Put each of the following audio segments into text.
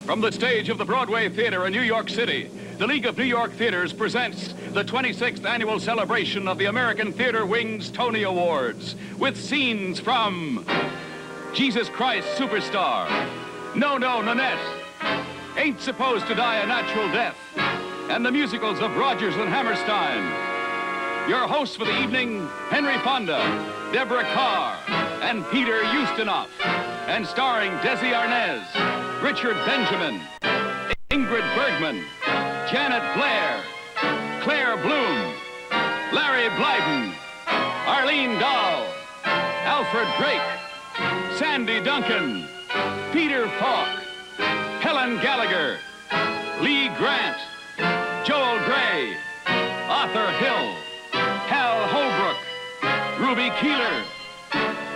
From the stage of the Broadway Theater in New York City, the League of New York Theaters presents the 26th annual celebration of the American Theater Wing's Tony Awards, with scenes from Jesus Christ Superstar, No, No, Nanette, Ain't Supposed to Die a Natural Death, and the musicals of Rodgers and Hammerstein. Your hosts for the evening, Henry Fonda, Deborah Carr, and Peter Ustinov, and starring Desi Arnaz, Richard Benjamin, Ingrid Bergman, Janet Blair, Claire Bloom, Larry Blyden, Arlene Dahl, Alfred Drake, Sandy Duncan, Peter Falk, Helen Gallagher, Lee Grant, Joel Gray, Arthur Hill, Hal Holbrook, Ruby Keeler,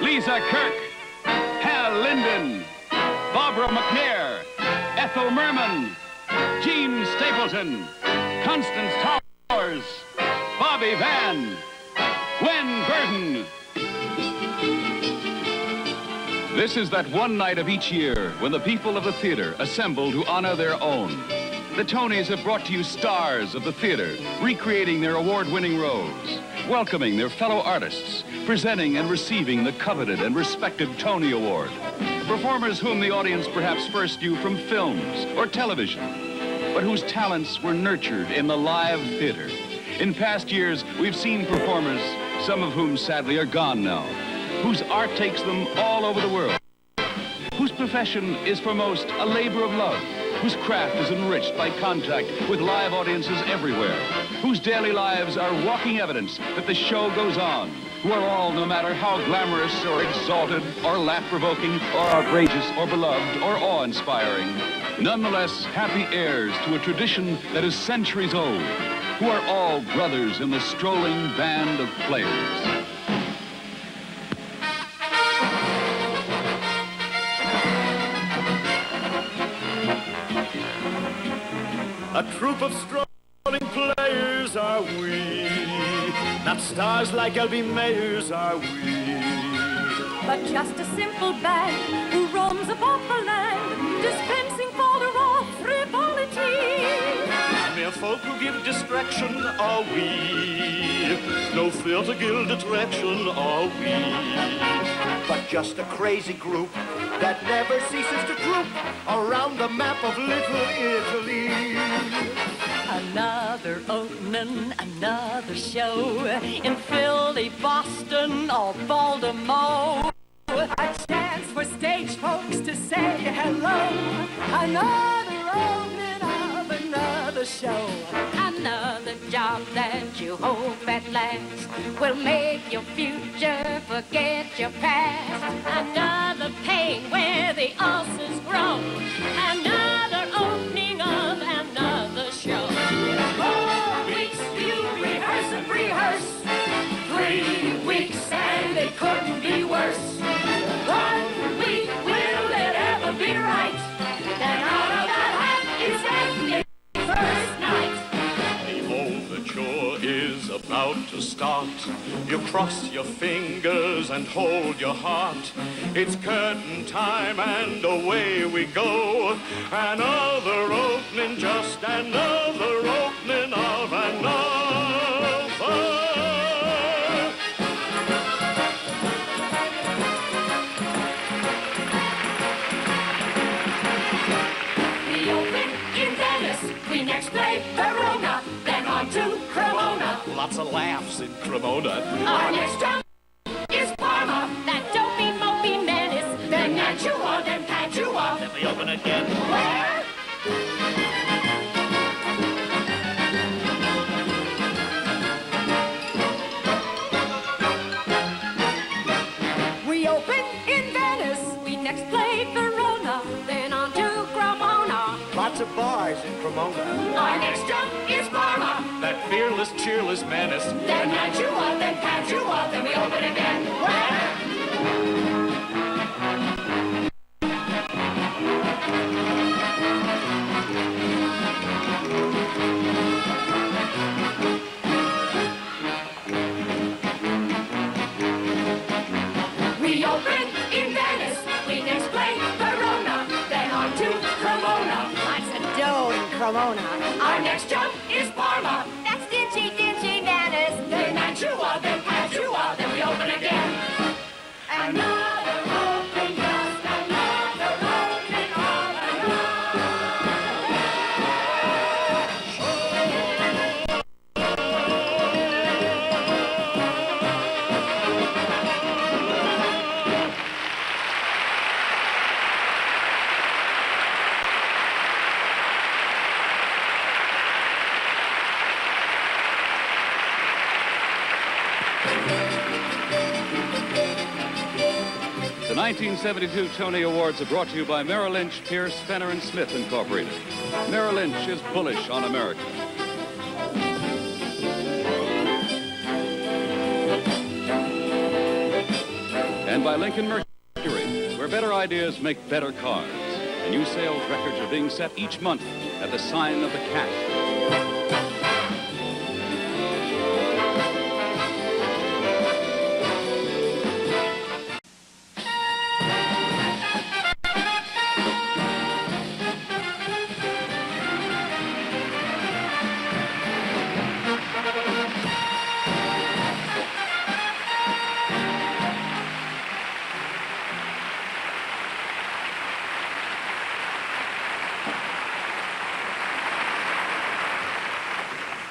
Lisa Kirk, Hal Linden, Barbara McNair, Ethel Merman, Jean Stapleton, Constance Towers, Bobby Van, Gwen Burton. This is that one night of each year when the people of the theater assemble to honor their own. The Tonys have brought to you stars of the theater, recreating their award-winning roles, welcoming their fellow artists, presenting and receiving the coveted and respected Tony Award. Performers whom the audience perhaps first knew from films or television, but whose talents were nurtured in the live theater. In past years, we've seen performers, some of whom sadly are gone now, whose art takes them all over the world, whose profession is for most a labor of love, whose craft is enriched by contact with live audiences everywhere, whose daily lives are walking evidence that the show goes on, who are all, no matter how glamorous or exalted or laugh-provoking or outrageous or beloved or awe-inspiring, nonetheless happy heirs to a tradition that is centuries old, who are all brothers in the strolling band of players. A troupe of strolling players are we, not stars like L.B. Mayers are we, but just a simple band who roams above the land, dispensing folderol frivolity. Mere folk who give distraction are we, no fear to gild attraction are we, but just a crazy group that never ceases to droop around the map of Little Italy. Another opening, another show in Philly, Boston, or Baltimore. A chance for stage folks to say hello. Another opening of another show. Another job that you hope at last will make your future forget your past. Another pain where the ulcers grow. Another opening of another show. 4 weeks you rehearse and rehearse. 3 weeks and it couldn't be worse. 1 week, will it ever be right? Then out of that hat is that first night. Is about to start. You cross your fingers and hold your heart. It's curtain time and away we go. Another opening, just another opening of another. We open in Venice, we next play Verona, then on to Cremona. Lots of laughs in Cremona. Our next stop is Parma, that dopey, mopey menace. Then Mantua, then Padua. Then we open again. Where? We open in Venice, we next play Verona, then on to Cremona. Lots of bars in Cremona. Our next stop is Parma. That fearless, cheerless menace. Then Mantua, then Padua, then we open again. Where? We open in Venice, we next play Verona, then on to Cremona. Ramona. Our next jump is Parma. That's dingy, dingy manners. Then Mantua, then Padua, then we open again. Another open, just another open of The 1972 Tony Awards are brought to you by Merrill Lynch, Pierce, Fenner & Smith, Incorporated. Merrill Lynch is bullish on America. And by Lincoln Mercury, where better ideas make better cars. And new sales records are being set each month at the sign of the cat.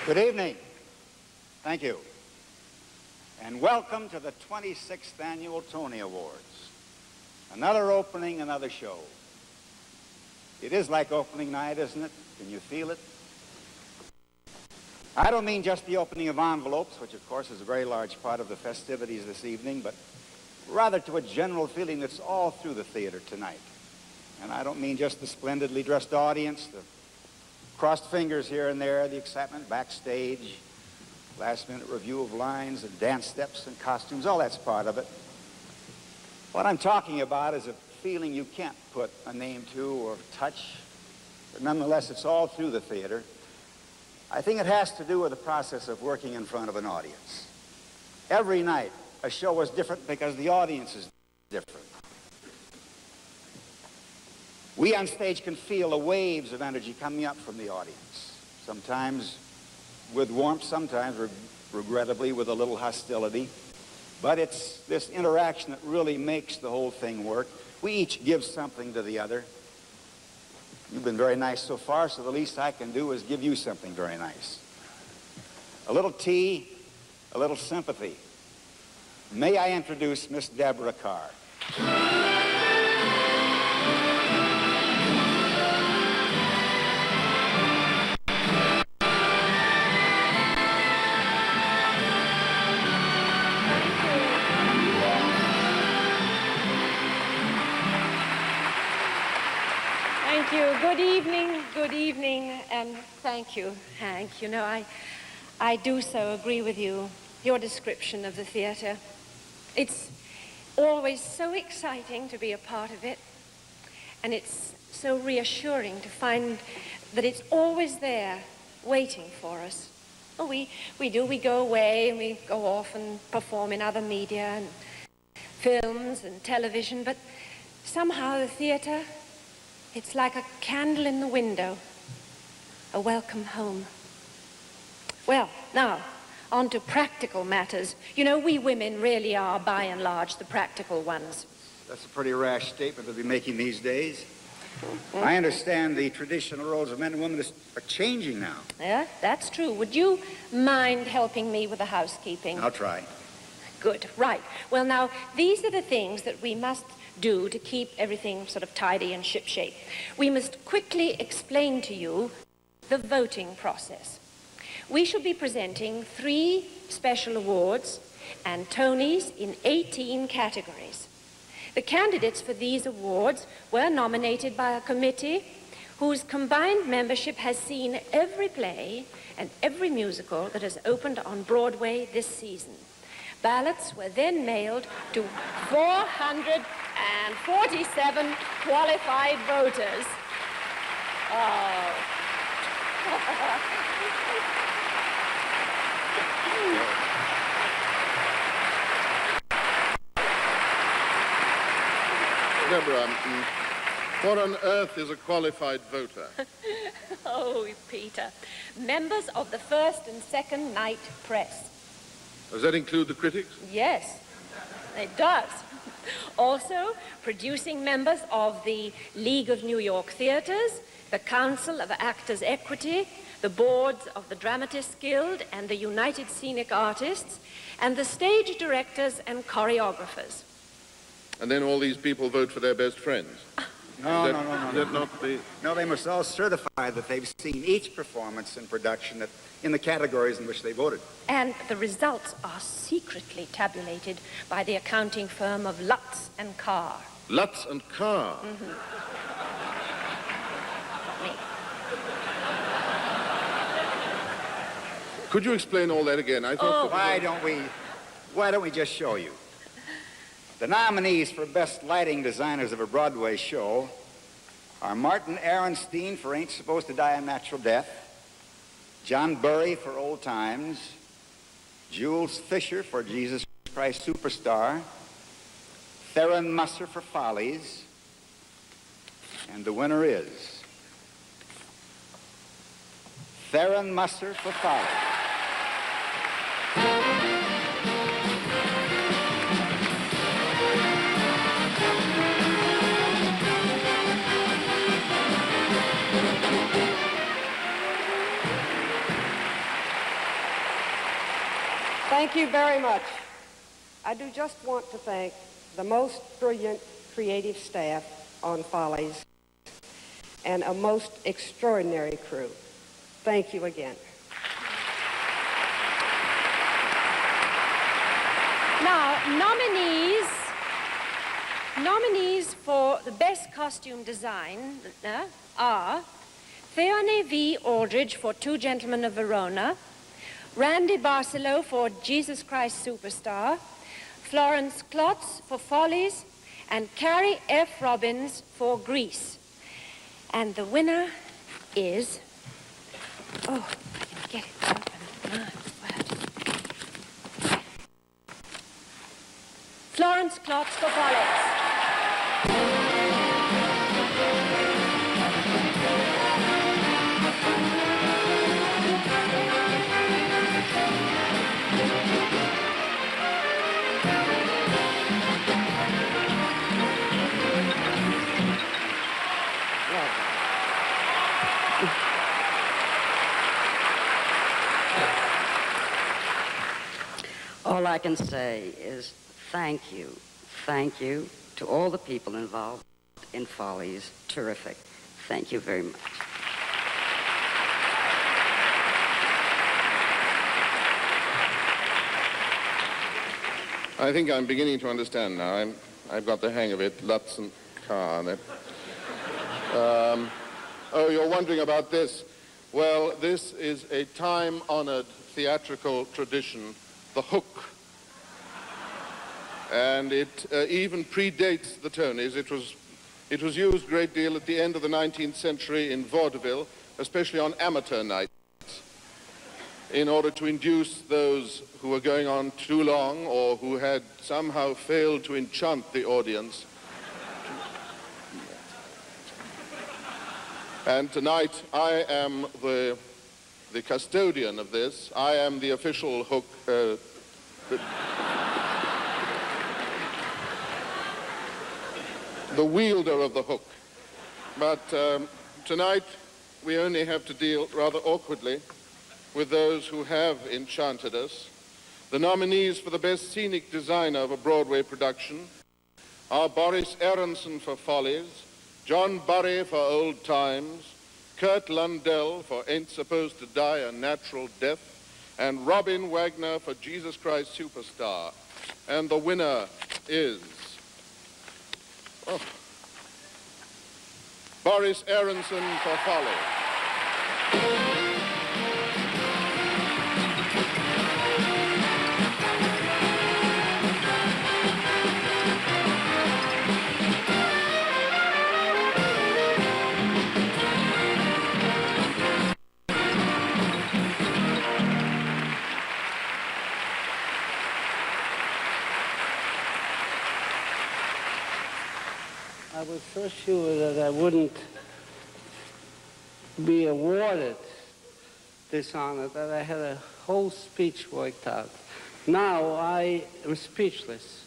Good evening. Thank you. And welcome to the 26th Annual Tony Awards. Another opening, another show. It is like opening night, isn't it? Can you feel it? I don't mean just the opening of envelopes, which of course is a very large part of the festivities this evening, but rather to a general feeling that's all through the theater tonight. And I don't mean just the splendidly dressed audience, the crossed fingers here and there, the excitement backstage, last-minute review of lines and dance steps and costumes, all that's part of it. What I'm talking about is a feeling you can't put a name to or touch, but nonetheless it's all through the theater. I think it has to do with the process of working in front of an audience. Every night a show is different because the audience is different. We on stage can feel the waves of energy coming up from the audience, sometimes with warmth, sometimes, regrettably, with a little hostility. But it's this interaction that really makes the whole thing work. We each give something to the other. You've been very nice so far, so the least I can do is give you something very nice. A little tea, a little sympathy. May I introduce Miss Deborah Carr. Good evening, and thank you, Hank. You know, I do so agree with you, your description of the theater. It's always so exciting to be a part of it, and it's so reassuring to find that it's always there, waiting for us. Oh, we go away, and we go off and perform in other media, and films and television, but somehow the theater, it's like a candle in the window, a welcome home. Well, now, on to practical matters. You know, we women really are, by and large, the practical ones. That's a pretty rash statement to be making these days. I understand the traditional roles of men and women are changing now. Yeah, that's true. Would you mind helping me with the housekeeping? I'll try. Good, right. Well, now, these are the things that we must do to keep everything sort of tidy and shipshape. We must quickly explain to you the voting process. We shall be presenting 3 special awards and Tonys in 18 categories. The candidates for these awards were nominated by a committee whose combined membership has seen every play and every musical that has opened on Broadway this season. Ballots were then mailed to 447 qualified voters. Oh. Deborah, What on earth is a qualified voter? Oh, Peter. Members of the first and second night press. Does that include the critics? Yes, it does. Also, producing members of the League of New York Theaters, the Council of Actors' Equity, the boards of the Dramatists Guild and the United Scenic Artists, and the stage directors and choreographers. And then all these people vote for their best friends? No. No, they must all certify that they've seen each performance in production in the categories in which they voted. And the results are secretly tabulated by the accounting firm of Lutz and Carr. Lutz and Carr? Mm-hmm. Could you explain all that again? I thought. Why don't we just show you? The nominees for Best Lighting Designers of a Broadway Show are Martin Aronstein for Ain't Supposed to Die a Natural Death, John Burry for Old Times, Jules Fisher for Jesus Christ Superstar, Theron Musser for Follies, and the winner is Theron Musser for Follies. Thank you very much. I do just want to thank the most brilliant creative staff on Follies and a most extraordinary crew. Thank you again. Now, nominees for the Best Costume Design are Theone V. Aldridge for Two Gentlemen of Verona, Randy Barcelo for Jesus Christ Superstar, Florence Klotz for Follies, and Carrie F. Robbins for Grease. And the winner is... Oh, I can get it open. Florence Klotz for Follies. All I can say is thank you to all the people involved in Follies. Terrific. Thank you very much. I think I'm beginning to understand now. I've got the hang of it. Lutz and Carr. Oh, you're wondering about this. Well, this is a time-honored theatrical tradition, the hook. And it even predates the Tonys. It was used a great deal at the end of the 19th century in vaudeville, especially on amateur nights, in order to induce those who were going on too long or who had somehow failed to enchant the audience. And tonight I am the custodian of this. I am the official hook. The wielder of the hook. But tonight we only have to deal rather awkwardly with those who have enchanted us. The nominees for the Best Scenic Designer of a Broadway production are Boris Aronson for Follies, John Burry for Old Times, Kurt Lundell for Ain't Supposed to Die a Natural Death, and Robin Wagner for Jesus Christ Superstar. And the winner is... Boris Aronson for Follies. I was so sure that I wouldn't be awarded this honor that I had a whole speech worked out. Now I am speechless.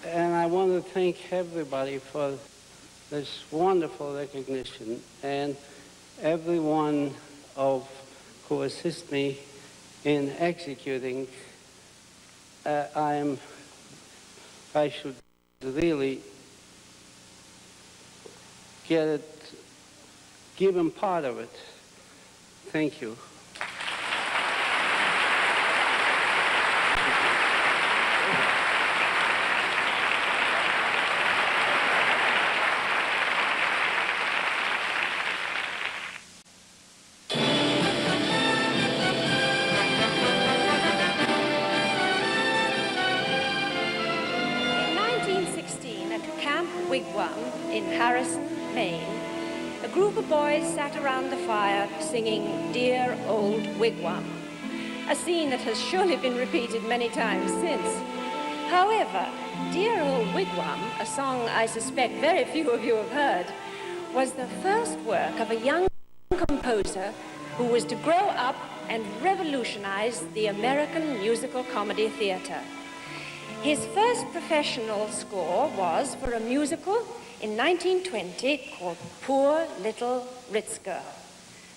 And I want to thank everybody for this wonderful recognition and everyone who assist me in executing. I should really give them part of it. Thank you. In Harrison, Maine, a group of boys sat around the fire singing Dear Old Wigwam, a scene that has surely been repeated many times since. However, Dear Old Wigwam, a song I suspect very few of you have heard, was the first work of a young composer who was to grow up and revolutionize the American musical comedy theater. His first professional score was for a musical in 1920 called Poor Little Ritz Girl.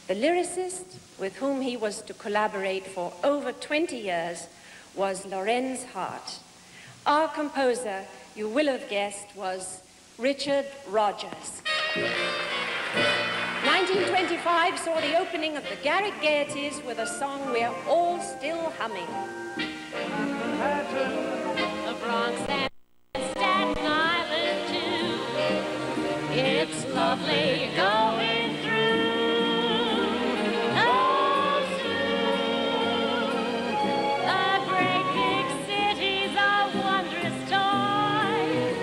The lyricist with whom he was to collaborate for over 20 years was Lorenz Hart. Our composer, you will have guessed, was Richard Rodgers. 1925 saw the opening of the Garrick Gaieties with a song we're all still humming. The Bronx and Staten Island too. It's lovely going through. Oh, soon the great big cities are wondrous toys,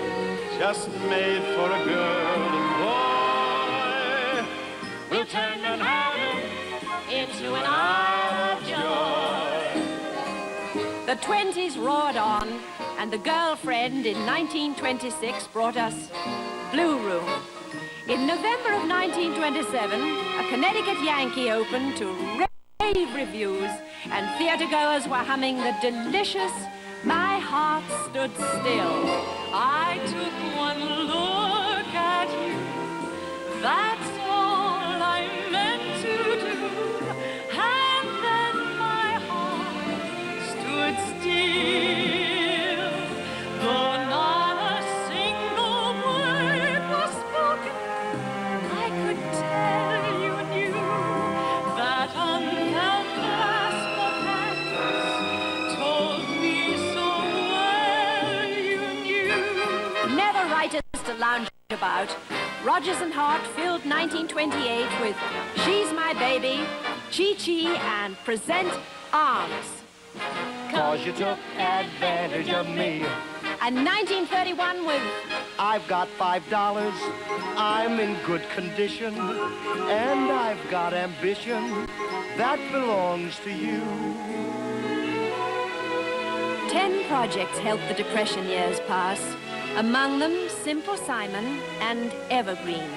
just made for a girl and boy. We'll turn Manhattan into an Isle of Joy. The 20s roared on, and The Girlfriend in 1926 brought us Blue Room. In November of 1927, a Connecticut Yankee opened to rave reviews, and theatergoers were humming the delicious My Heart Stood Still. I took one look at you, that's all I meant to do, and then my heart stood still. Though not a single word was spoken, I could tell you knew that unfelt clasp of hands told me so well you knew. Never writers to lounge about, Rodgers and Hart filled 1928 with She's My Baby, Chi-Chi, and Present Arms. 'Cause you took advantage of me. And 1931 with I've got $5, I'm in good condition, and I've got ambition that belongs to you. 10 projects helped the Depression years pass. Among them, Simple Simon and Evergreen.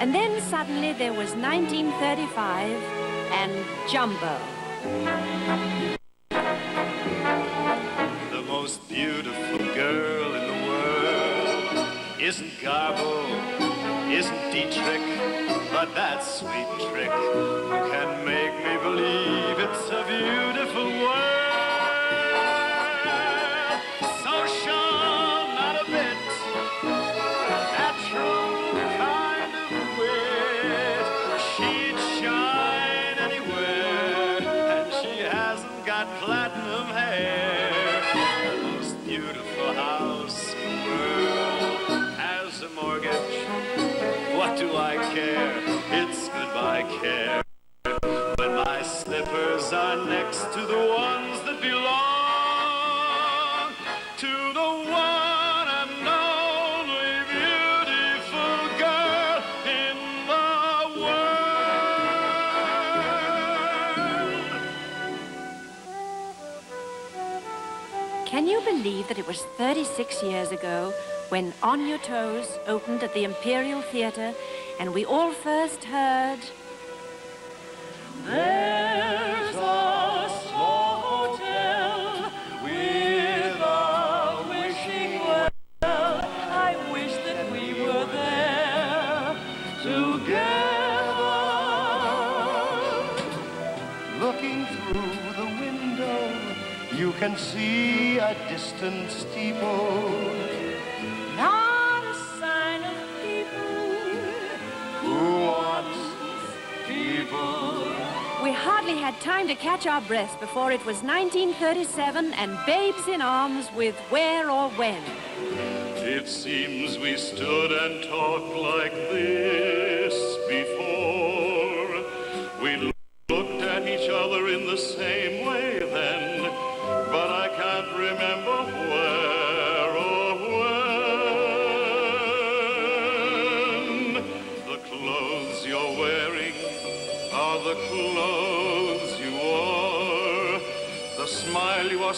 And then suddenly there was 1935 and Jumbo. The most beautiful girl in the world isn't Garbo, isn't Dietrich, but that sweet trick who can make me believe it's a beautiful world. So sure, not a bit, that true kind of wit. She'd shine anywhere, and she hasn't got platinum hair. The most beautiful house in the world has a mortgage. What do I care? It's goodbye care. When my slippers are next to the ones that belong to the one and only beautiful girl in the world. Can you believe that it was 36 years ago when On Your Toes opened at the Imperial Theatre and we all first heard... There's a small hotel with a wishing well. I wish that we were there together. Looking through the window, you can see a distant steeple. Not a sign of people Who wants people. We hardly had time to catch our breath before it was 1937 and Babes in Arms with Where or When. It seems we stood and talked like this before. We looked at each other in the same way then, but I can't remember where or when. The clothes you're wearing are the clothes you wore. The smile you are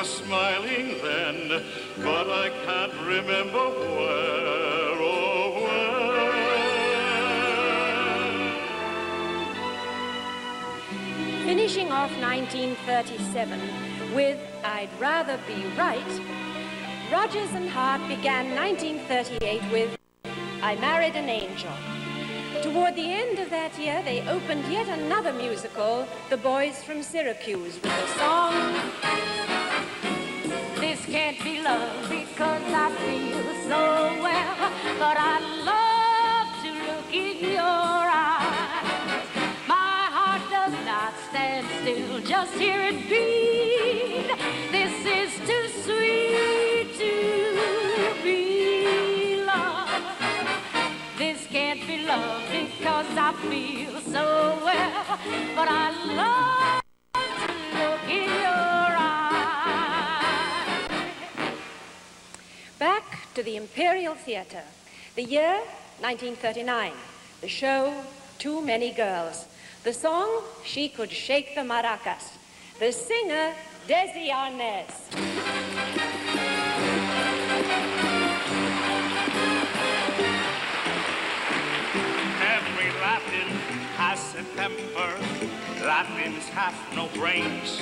smiling then, but I can't remember where or when. Finishing off 1937 with I'd Rather Be Right, Rodgers and Hart began 1938 with I Married an Angel. Toward the end of that year, they opened yet another musical, The Boys from Syracuse, with the song This Can't Be Love Because I Feel So Well, but I love to look in your eyes. My heart does not stand still, just hear it beat. This is too sweet to be loved. This can't be love because I feel so well, but I love to look in your eyes. Back to the Imperial Theatre. The year, 1939. The show, Too Many Girls. The song, She Could Shake the Maracas. The singer, Desi Arnaz. Every Latin has a temper. Latins have no brains,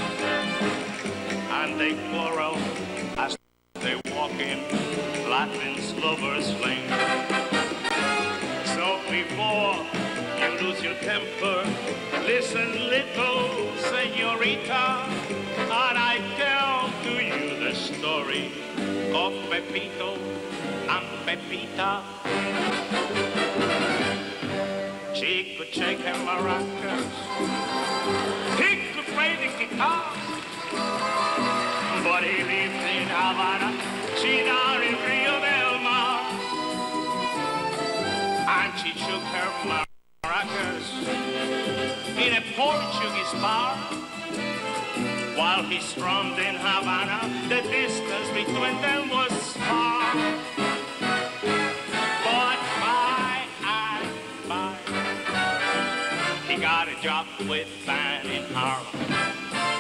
and they quarrel as they walk in Latin's lover's lane. So before you lose your temper, listen, little señorita, and I tell to you the story of Pepito and Pepita. She could shake her maracas, he could play the guitar, but he lived in Havana, she down in Rio del Mar, and she shook her maracas in a Portuguese bar, while he strummed in Havana, the distance between them was far. But by and by, he got a job with a band in Harlem.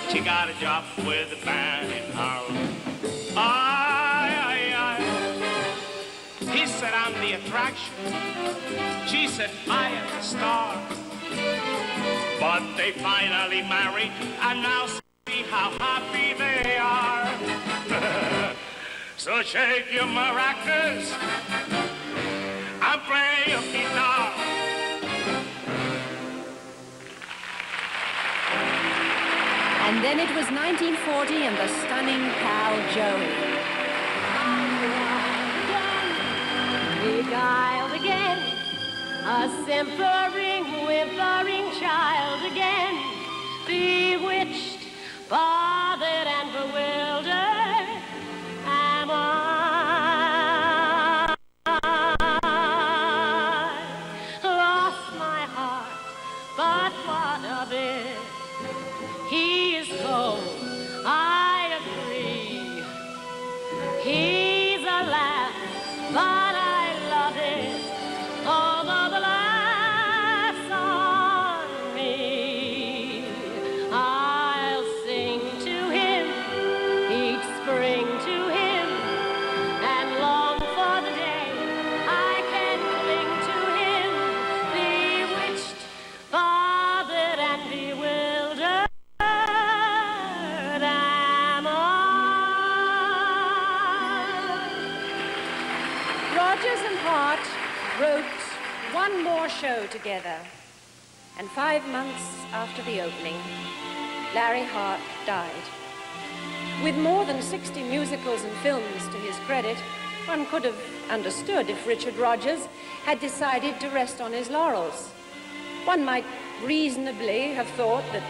She got a job with a band in Harlem. He said, I'm the attraction. She said, I am the star. But they finally married, and now see how happy they are. So shake your maracas and play your guitar. And then it was 1940 and the stunning pal Joey. Beguiled again, a simpering, whimpering child again, bewitched, bothered, and bewildered am I. Lost my heart, but what of it? He is cold, I agree. He's a laugh, but I love it. Although the laugh's on me, I'll sing to him each one more show together. And 5 months after the opening, Larry Hart died. With more than 60 musicals and films to his credit, one could have understood if Richard Rodgers had decided to rest on his laurels. One might reasonably have thought that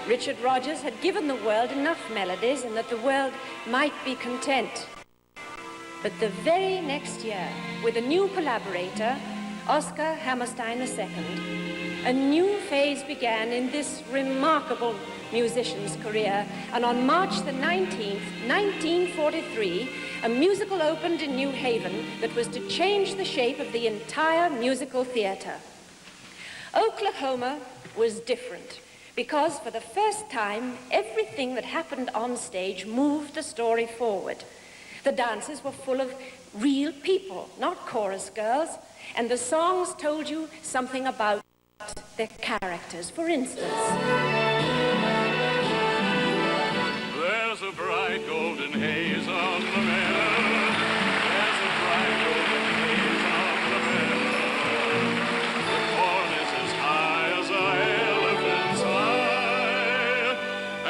Richard Rodgers had given the world enough melodies and that the world might be content. But the very next year, with a new collaborator, Oscar Hammerstein II, a new phase began in this remarkable musician's career, and on March the 19th, 1943, a musical opened in New Haven that was to change the shape of the entire musical theater. Oklahoma was different because for the first time, everything that happened on stage moved the story forward. The dances were full of real people, not chorus girls, and the songs told you something about their characters. For instance, there's a bright golden haze on the meadow. There's a bright golden haze on the meadow. The corn is as high as an elephant's eye,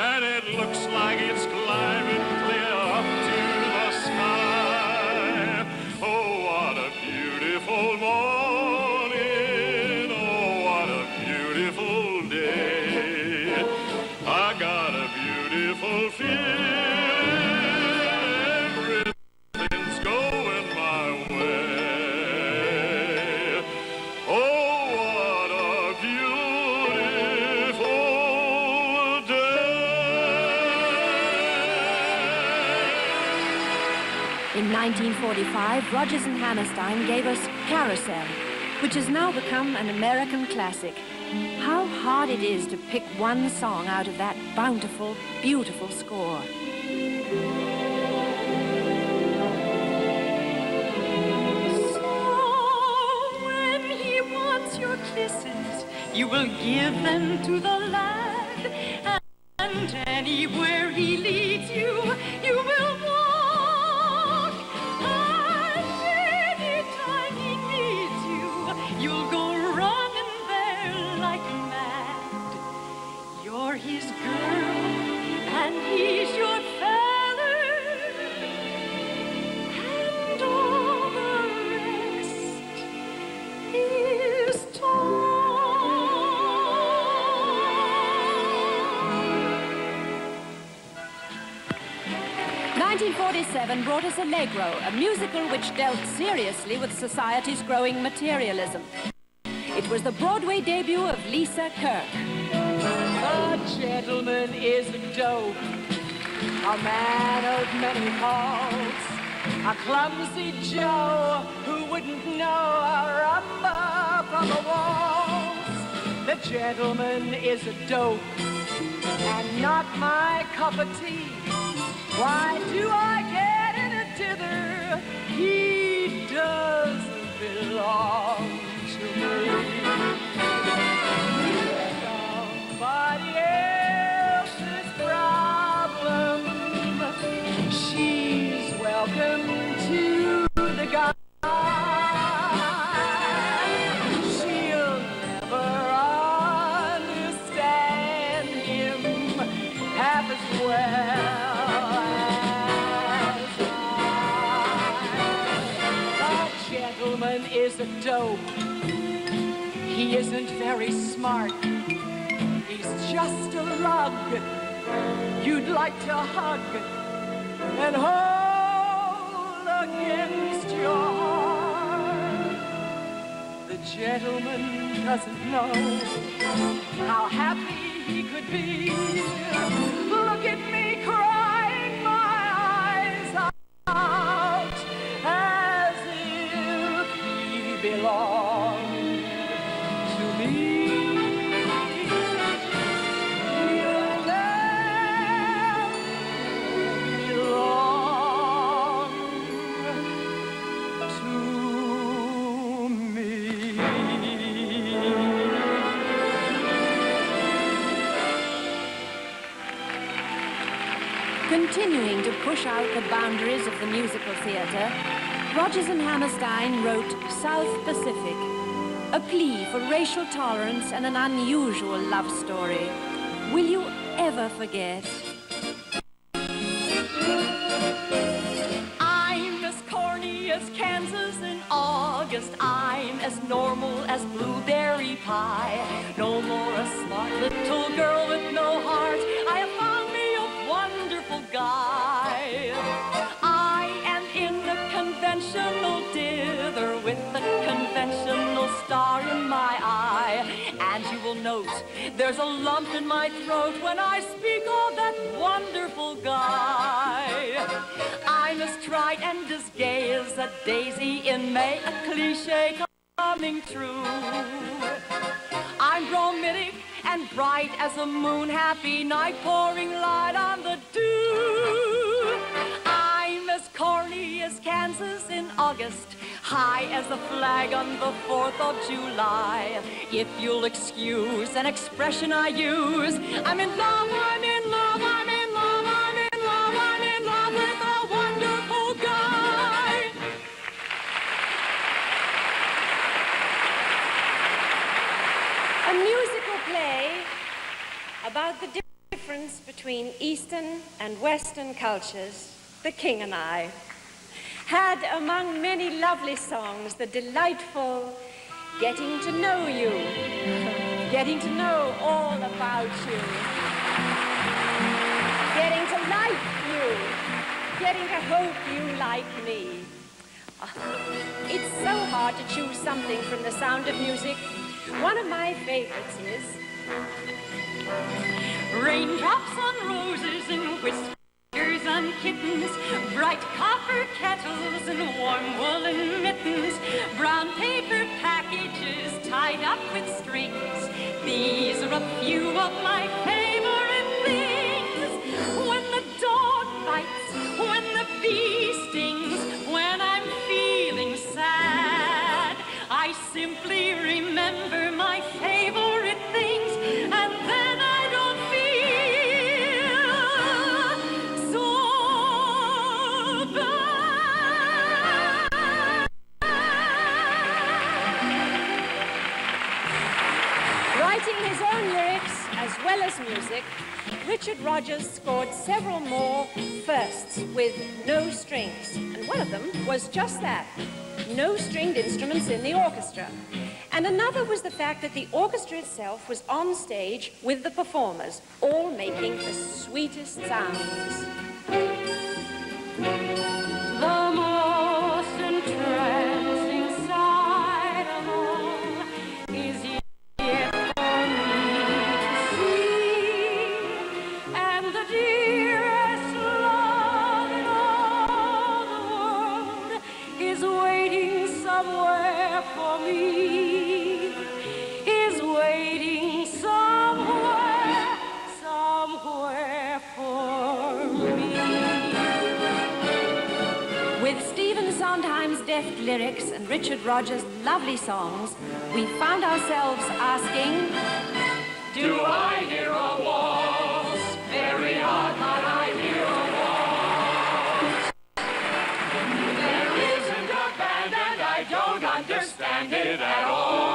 and it looks like it's climbing clear up to the sky. Oh, what a beautiful morning. Oh, what a beautiful day. I got a beautiful feeling. Everything's going my way. Oh, what a beautiful day. in 1945, Rodgers and Hammerstein gave us Carousel, which has now become an American classic. How hard it is to pick one song out of that bountiful, beautiful score. So when he wants your kisses, you will give them to the lad, and anywhere he leads you, you will walk. And anytime he needs you, you'll go running there like mad. You're his girl, and he's your feather, and all the rest is talk. 1947 brought us Allegro, a musical which dealt seriously with society's growing materialism. It was the Broadway debut of Lisa Kirk. The gentleman is a dope, a man of many faults, a clumsy Joe who wouldn't know a rumba from a waltz. The gentleman is a dope, and not my cup of tea. Why do I get in a dither? He doesn't belong to me. Somebody else's problem. She's welcome to the guy. She'll never understand him half as well. Is a dope. He isn't very smart. He's just a lug you'd like to hug and hold against your heart. The gentleman doesn't know how happy he could be. Look at me crying my eyes out as if he belonged to me. He'll never belong to me. Continuing to push out the boundaries of the musical theater, Rodgers and Hammerstein wrote South Pacific, a plea for racial tolerance and an unusual love story. Will you ever forget? I'm as corny as Kansas in August. I'm as normal as blueberry pie. No more a smart little girl with no heart. I have found me a wonderful guy. I am in the conventional dither with the conventional star in my eye. And you will note there's a lump in my throat when I speak of that wonderful guy. I'm as trite and as gay as a daisy in May, a cliche coming true. I'm bromidic and bright as a moon-happy night pouring light on the dew. I'm as corny as Kansas in August, high as a flag on the 4th of July. If you'll excuse an expression I use, I'm in love, I'm in love, I'm in love, I'm in love, I'm in love with a wonderful guy. A musical play about the difference between Eastern and Western cultures, The King and I, had among many lovely songs the delightful Getting to Know You, getting to know all about you, getting to like you, getting to hope you like me. It's so hard to choose something from the sound of music. One of my favorites is Raindrops on roses and whiskers on kittens, bright copper kettles and warm woolen mittens, brown paper packages tied up with strings. These are a few of my favorite things. When the dog bites, when the bee stings, when I'm feeling sad, I simply remember my favorite things, and then I don't feel so bad. writing his own lyrics as well as music. Richard Rodgers scored several more firsts with no strings, and one of them was just that. No stringed instruments in the orchestra. And another was the fact that the orchestra itself was on stage with the performers, all making the sweetest sounds. The most entrancing sight of all is yet for me to see, and the dearest love in all the world is waiting somewhere for me, is waiting somewhere for me. With Stephen Sondheim's deft lyrics and Richard Rodgers' lovely songs, we found ourselves asking, Do I hear a waltz? Very odd, but I hear a waltz. There isn't a band and I don't understand it at all.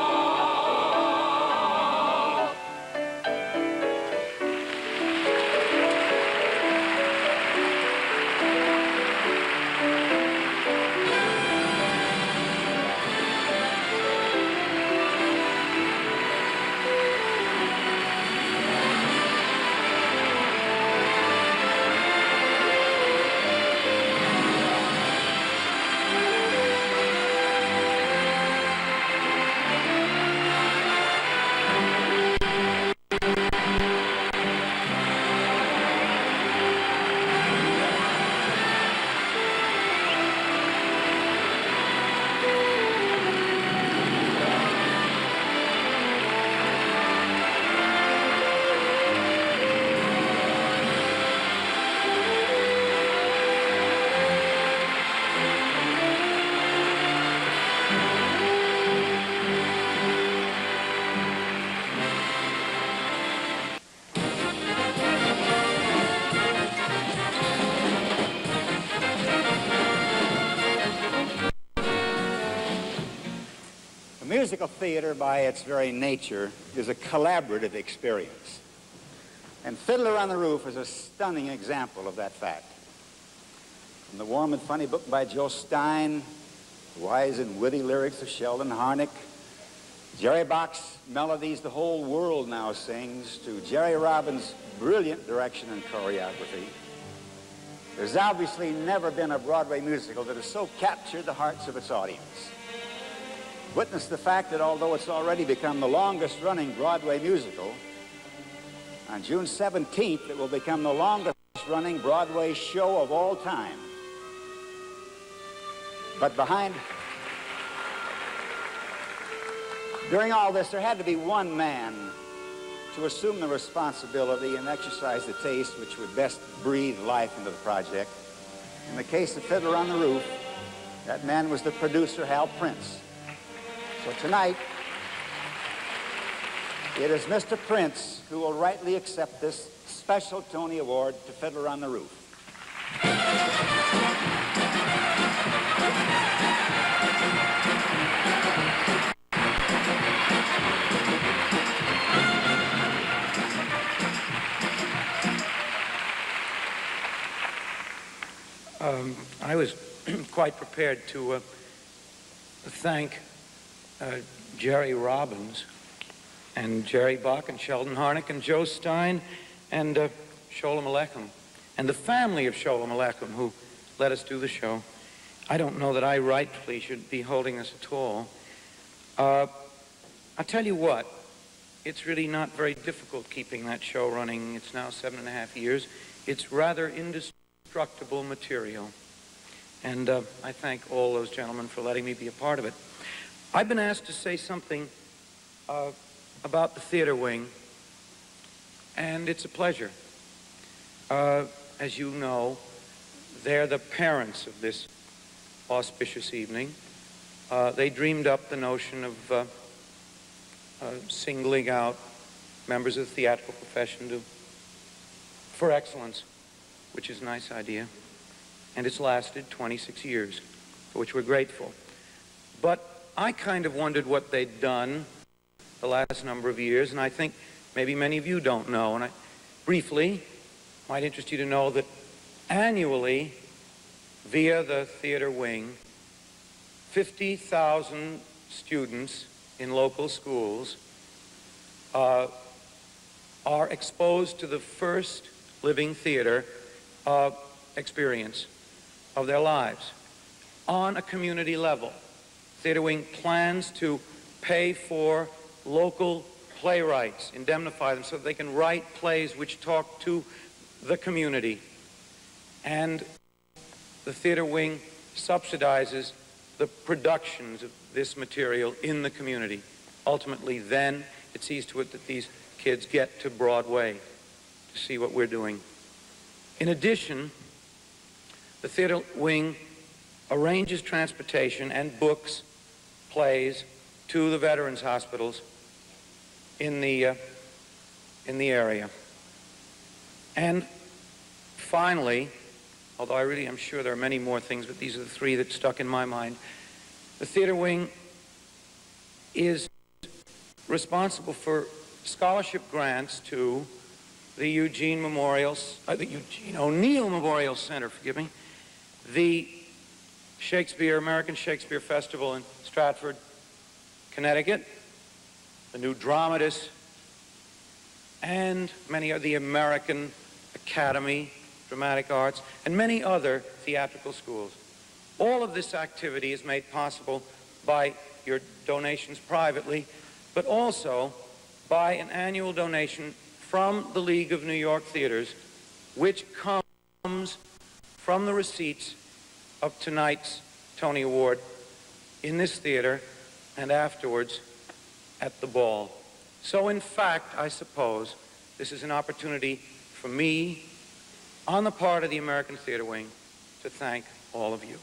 musical theater, by its very nature, is a collaborative experience. And Fiddler on the Roof is a stunning example of that fact. From the warm and funny book by Joe Stein, the wise and witty lyrics of Sheldon Harnick, Jerry Bach's melodies the whole world now sings, to Jerry Robbins' brilliant direction and choreography, there's obviously never been a Broadway musical that has so captured the hearts of its audience. Witness the fact that although it's already become the longest-running Broadway musical, on June 17th it will become the longest-running Broadway show of all time. But during all this, there had to be one man to assume the responsibility and exercise the taste which would best breathe life into the project. In the case of Fiddler on the Roof, that man was the producer, Hal Prince. So tonight, it is Mr. Prince who will rightly accept this special Tony Award to Fiddler on the Roof. I was quite prepared to thank Jerry Robbins and Jerry Bach and Sheldon Harnick and Joe Stein and Sholem Aleichem and the family of Sholem Aleichem who let us do the show. I don't know that I rightfully should be holding this at all. I'll tell you what, it's really not very difficult keeping that show running. It's now 7.5 years. It's rather indestructible material. And I thank all those gentlemen for letting me be a part of it. I've been asked to say something about the theater wing, and it's a pleasure. As you know, they're the parents of this auspicious evening. They dreamed up the notion of singling out members of the theatrical profession for excellence, which is a nice idea. And it's lasted 26 years, for which we're grateful. But I kind of wondered what they'd done the last number of years, and I think maybe many of you don't know. And I briefly might interest you to know that annually, via the theater wing, 50,000 students in local schools are exposed to the first living theater experience of their lives on a community level. Theater Wing plans to pay for local playwrights, indemnify them so that they can write plays which talk to the community. And the Theater Wing subsidizes the productions of this material in the community. Ultimately, then, it sees to it that these kids get to Broadway to see what we're doing. In addition, the Theater Wing arranges transportation and books plays to the veterans hospitals in the area. And finally, although I really am sure there are many more things, but these are the three that stuck in my mind, the Theater Wing is responsible for scholarship grants to the Eugene O'Neill Memorial Center, forgive me, the American Shakespeare Festival in Stratford, Connecticut, the New Dramatists, and many of the American Academy, Dramatic Arts, and many other theatrical schools. All of this activity is made possible by your donations privately, but also by an annual donation from the League of New York Theaters, which comes from the receipts of tonight's Tony Award in this theater and afterwards at the ball. So in fact, I suppose this is an opportunity for me, on the part of the American Theater Wing, to thank all of you.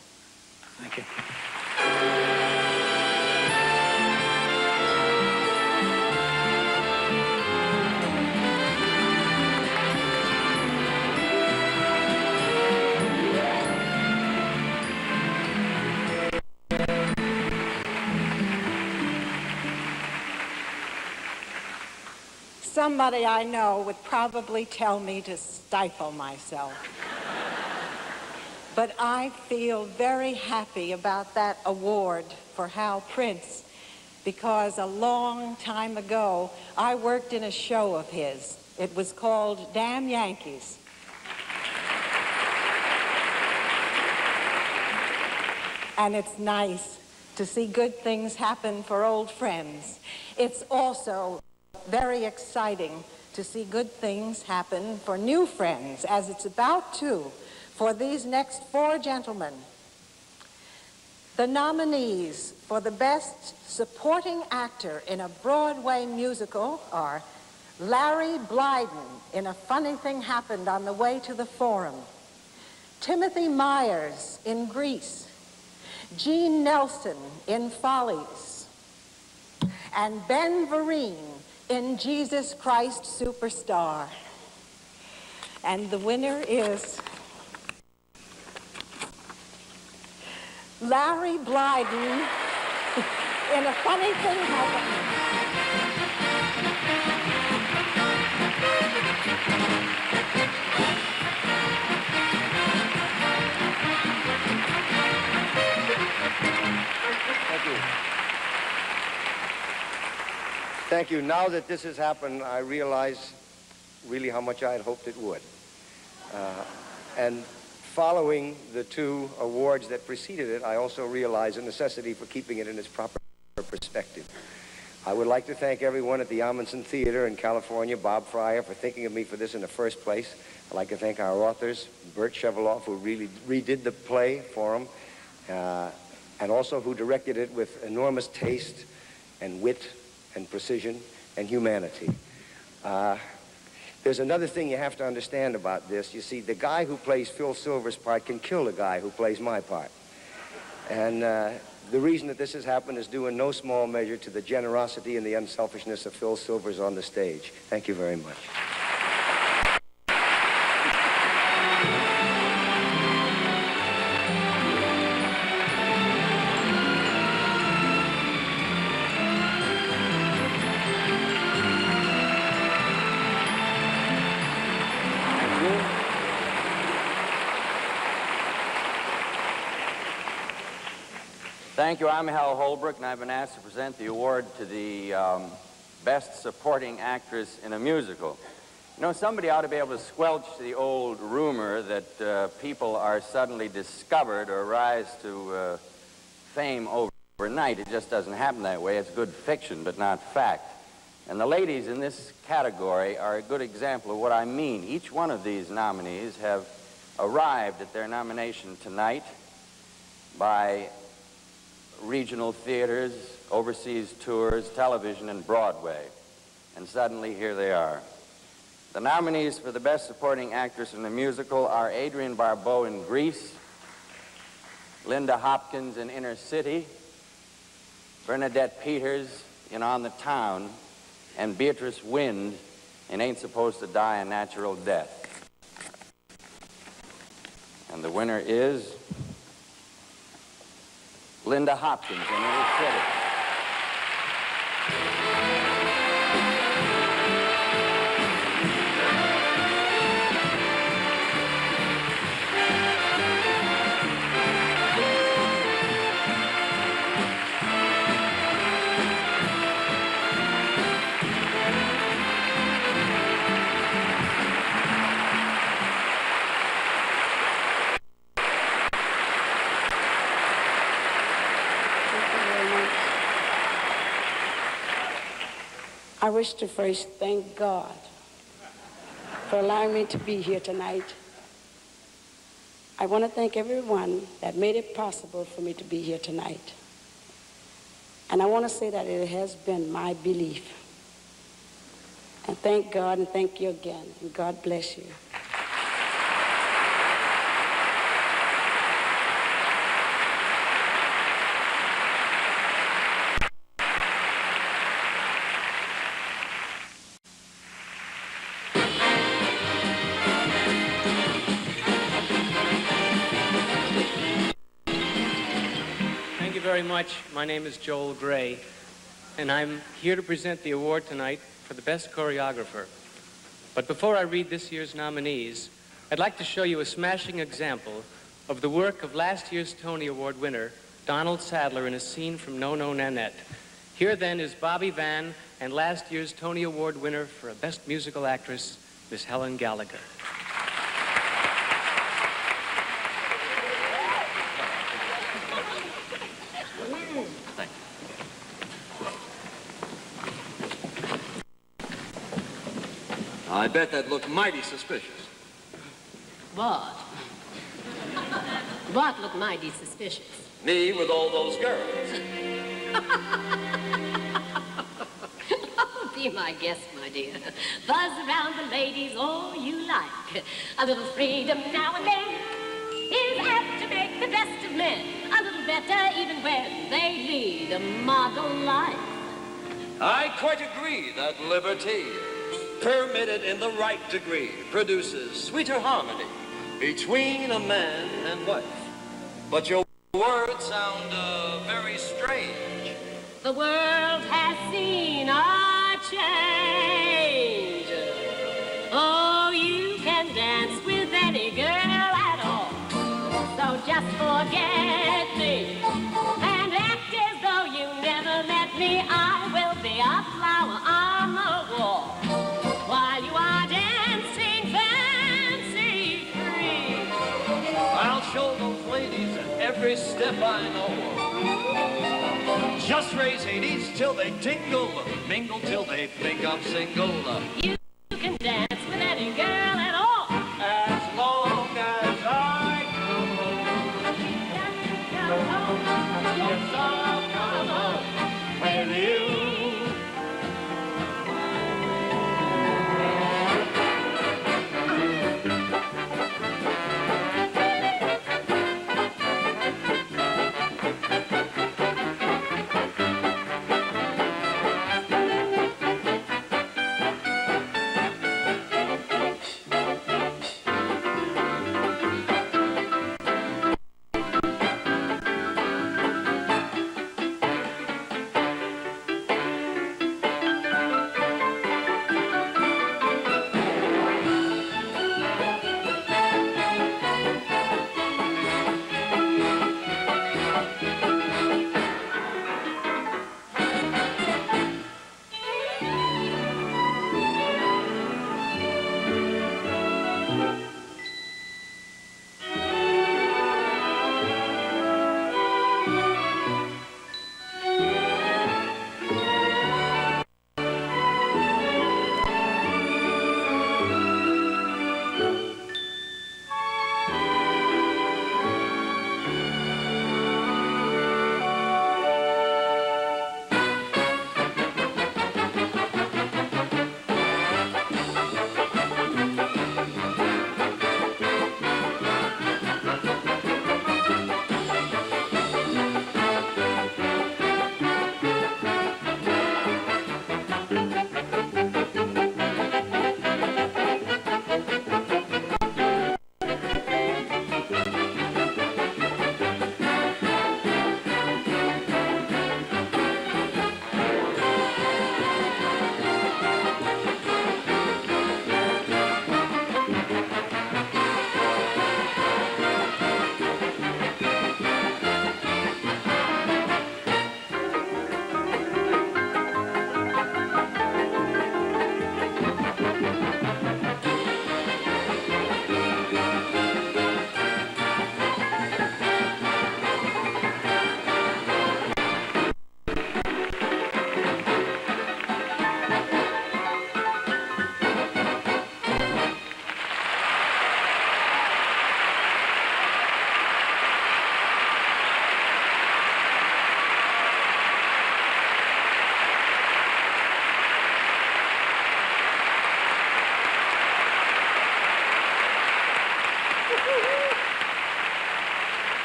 Thank you. Somebody I know would probably tell me to stifle myself. But I feel very happy about that award for Hal Prince, because a long time ago, I worked in a show of his. It was called Damn Yankees. And it's nice to see good things happen for old friends. It's also very exciting to see good things happen for new friends, as it's about to for these next four gentlemen. The nominees for the Best Supporting Actor in a Broadway Musical are Larry Blyden in A Funny Thing Happened on the Way to the Forum, Timothy Myers in Grease, Gene Nelson in Follies, and Ben Vereen in Jesus Christ Superstar. And the winner is Larry Blyden in A Funny Thing Happened. Thank you. Thank you. Now that this has happened, I realize really how much I had hoped it would. And following the two awards that preceded it, I also realize the necessity for keeping it in its proper perspective. I would like to thank everyone at the Amundsen Theater in California, Bob Fryer, for thinking of me for this in the first place. I'd like to thank our authors, Bert Sheveloff, who really redid the play for him, and also who directed it with enormous taste and wit and precision and humanity. There's another thing you have to understand about this. You see, the guy who plays Phil Silver's part can kill the guy who plays my part. And the reason that this has happened is due in no small measure to the generosity and the unselfishness of Phil Silvers on the stage. Thank you very much. Thank you. I'm Hal Holbrook, and I've been asked to present the award to the Best Supporting Actress in a Musical. You know, somebody ought to be able to squelch the old rumor that people are suddenly discovered or rise to fame overnight. It just doesn't happen that way. It's good fiction, but not fact. And the ladies in this category are a good example of what I mean. Each one of these nominees have arrived at their nomination tonight by regional theaters, overseas tours, television, and Broadway. And suddenly, here they are. The nominees for the Best Supporting Actress in a Musical are Adrienne Barbeau in Grease, Linda Hopkins in Inner City, Bernadette Peters in On the Town, and Beatrice Wind in Ain't Supposed to Die a Natural Death. And the winner is Linda Hopkins in Inner City. I wish to first thank God for allowing me to be here tonight. I want to thank everyone that made it possible for me to be here tonight. And I want to say that it has been my belief. And thank God and thank you again. And God bless you. Very much. My name is Joel Gray, and I'm here to present the award tonight for the Best Choreographer. But before I read this year's nominees, I'd like to show you a smashing example of the work of last year's Tony Award winner, Donald Sadler, in a scene from No No Nanette. Here then is Bobby Van and last year's Tony Award winner for a Best Musical Actress, Miss Helen Gallagher. I bet that looked mighty suspicious. What? What looked mighty suspicious? Me with all those girls. Oh, be my guest, my dear. Buzz around the ladies all you like. A little freedom now and then is apt to make the best of men a little better even when they lead a model life. I quite agree that liberty, permitted in the right degree, produces sweeter harmony between a man and wife. But your words sound very strange. The world has seen a change. Oh, you can dance with any girl at all. So just forget me and act as though you never met me. I will be a flower on the wall while you are dancing fancy free. I'll show those ladies every step I know. Just raise Hades till they tingle, mingle till they think I'm single. You can dance with any girl at all as long as I come home. Yes, I'll come home with you.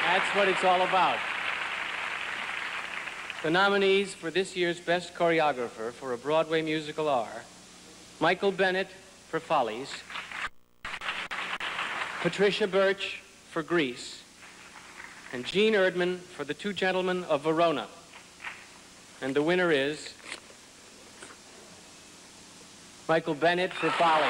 That's what it's all about. The nominees for this year's Best Choreographer for a Broadway musical are Michael Bennett for Follies, Patricia Birch for Grease, and Gene Erdman for The Two Gentlemen of Verona. And the winner is Michael Bennett for Folly.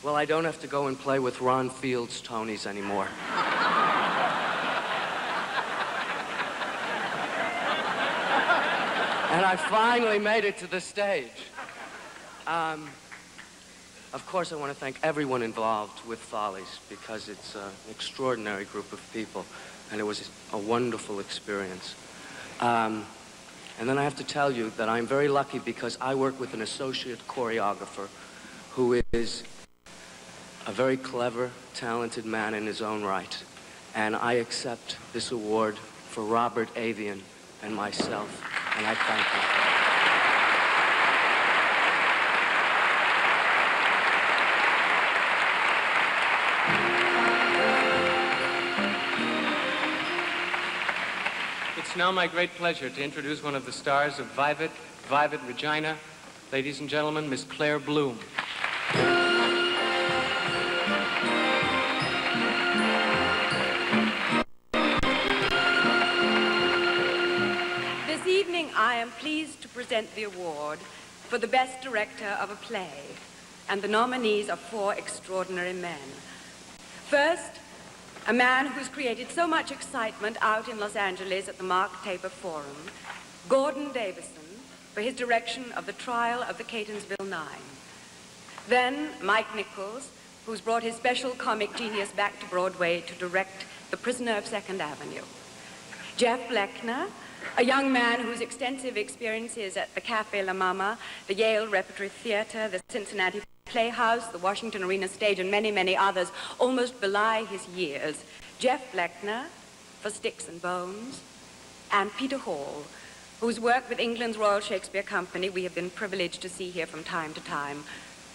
Well, I don't have to go and play with Ron Field's Tonys anymore. And I finally made it to the stage. Of course, I want to thank everyone involved with Follies because it's an extraordinary group of people, and it was a wonderful experience. And then I have to tell you that I'm very lucky because I work with an associate choreographer who is a very clever, talented man in his own right. And I accept this award for Robert Avian and myself, and I thank him. It's now my great pleasure to introduce one of the stars of Vivat Regina. Ladies and gentlemen, Miss Claire Bloom. This evening, I am pleased to present the award for the Best Director of a Play, and the nominees are 4 extraordinary men. First, a man who's created so much excitement out in Los Angeles at the Mark Taper Forum, Gordon Davison, for his direction of the trial of the Catonsville Nine. Then Mike Nichols, who's brought his special comic genius back to Broadway to direct The Prisoner of Second Avenue. Jeff Bleckner, a young man whose extensive experiences at the Café La Mama, the Yale Repertory Theater, the Cincinnati Playhouse, the Washington Arena Stage, and many, many others almost belie his years. Jeff Bleckner for Sticks and Bones, and Peter Hall, whose work with England's Royal Shakespeare Company we have been privileged to see here from time to time,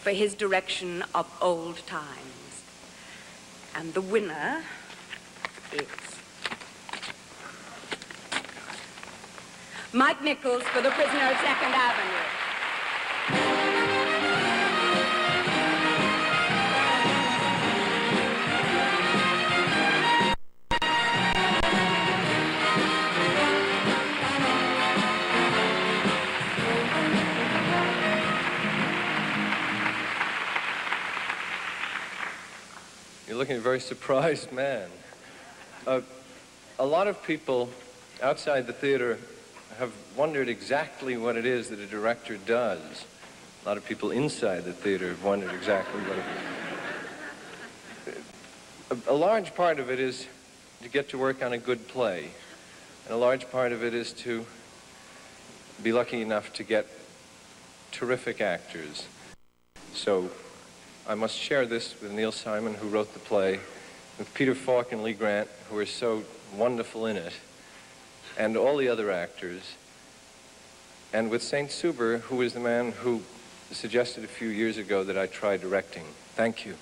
for his direction of Old Times. And the winner is Mike Nichols for The Prisoner of Second Avenue. You're looking at a very surprised man. A lot of people outside the theater have wondered exactly what it is that a director does. A lot of people inside the theater have wondered exactly what it... A large part of it is to get to work on a good play. And a large part of it is to be lucky enough to get terrific actors. So I must share this with Neil Simon, who wrote the play, with Peter Falk and Lee Grant, who are so wonderful in it, and all the other actors, and with St. Suber, who is the man who suggested a few years ago that I try directing. Thank you.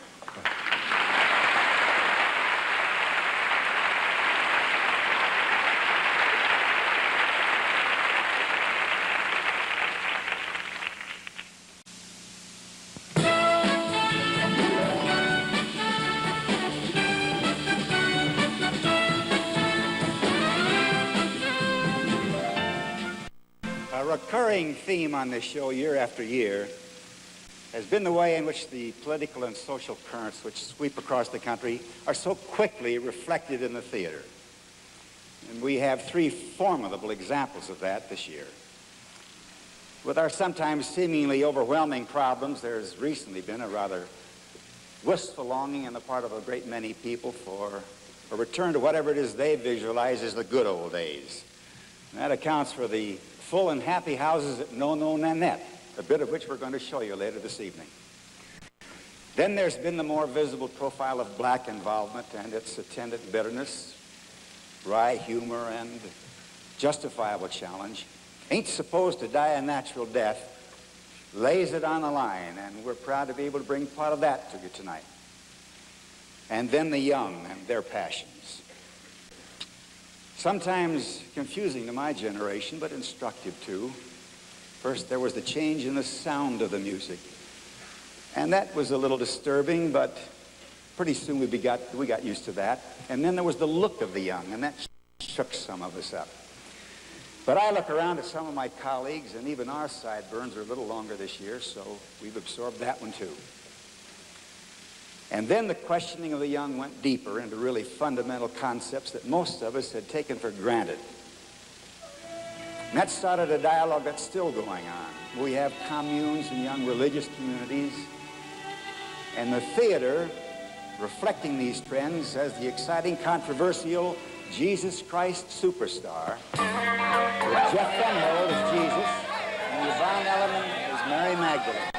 A recurring theme on this show year after year has been the way in which the political and social currents which sweep across the country are so quickly reflected in the theater. And we have 3 formidable examples of that this year. With our sometimes seemingly overwhelming problems, there's recently been a rather wistful longing on the part of a great many people for a return to whatever it is they visualize as the good old days. And that accounts for the full and happy houses at No Nanette, a bit of which we're going to show you later this evening. Then there's been the more visible profile of black involvement and its attendant bitterness, wry humor, and justifiable challenge. Ain't supposed to die a natural death, lays it on the line, and we're proud to be able to bring part of that to you tonight. And then the young and their passions. Sometimes confusing to my generation, but instructive too. First, there was the change in the sound of the music. And that was a little disturbing, but pretty soon we got used to that. And then there was the look of the young, and that shook some of us up. But I look around at some of my colleagues, and even our sideburns are a little longer this year, so we've absorbed that one too. And then the questioning of the young went deeper into really fundamental concepts that most of us had taken for granted. And that started a dialogue that's still going on. We have communes and young religious communities, and the theater, reflecting these trends, as the exciting, controversial Jesus Christ Superstar, with Jeff Fenholt as Jesus and Yvonne Elliman as Mary Magdalene.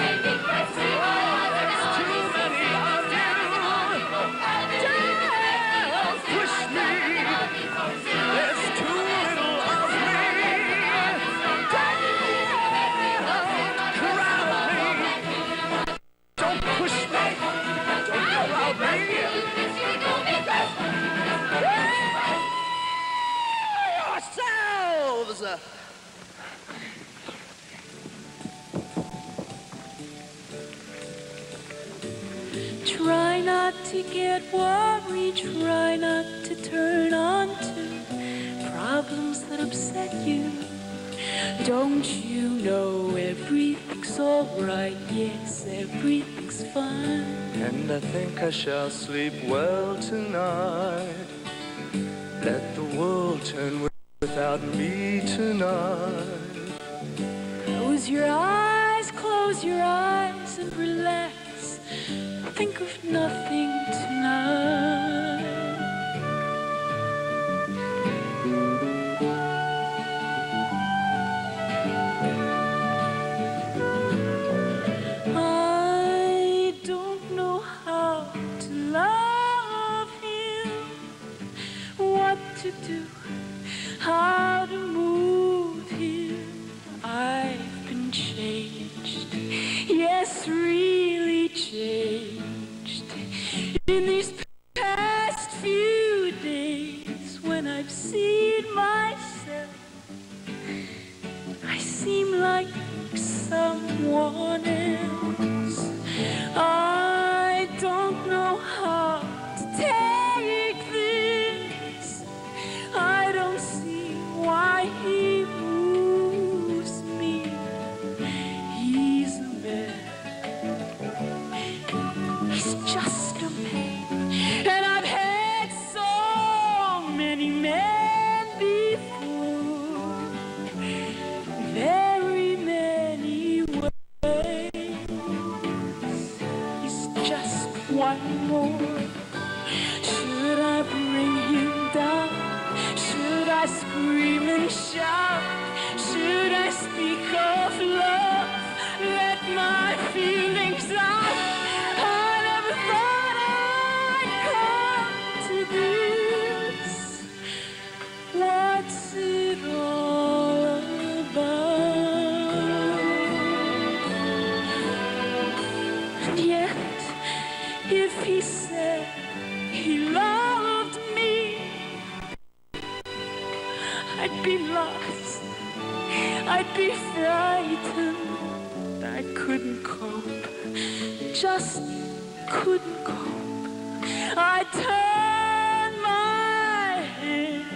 Baby not to get worried, try not to turn on to problems that upset you. Don't you know everything's all right? Yes, everything's fine. And I think I shall sleep well tonight. Let the world turn without me tonight. Close your eyes and relax. Think of nothing tonight. I don't know how to love him, what to do, how to move him. I've been changed, yes, really changed. In these past few days, when I've seen myself, I seem like someone else. I don't know how to take this. I don't see why he moves me. He's a man. He's just a man. And I've had so many men before. Very many ways. He's just one more. Should I bring him down? Should I scream and shout? Should I speak of love? Let my feelings out. I never thought I'd come to this. What's it all about? And yet, if he said he loved me, I'd be lost, I'd be frightened, I couldn't cope, just couldn't cope. I'd turn my head,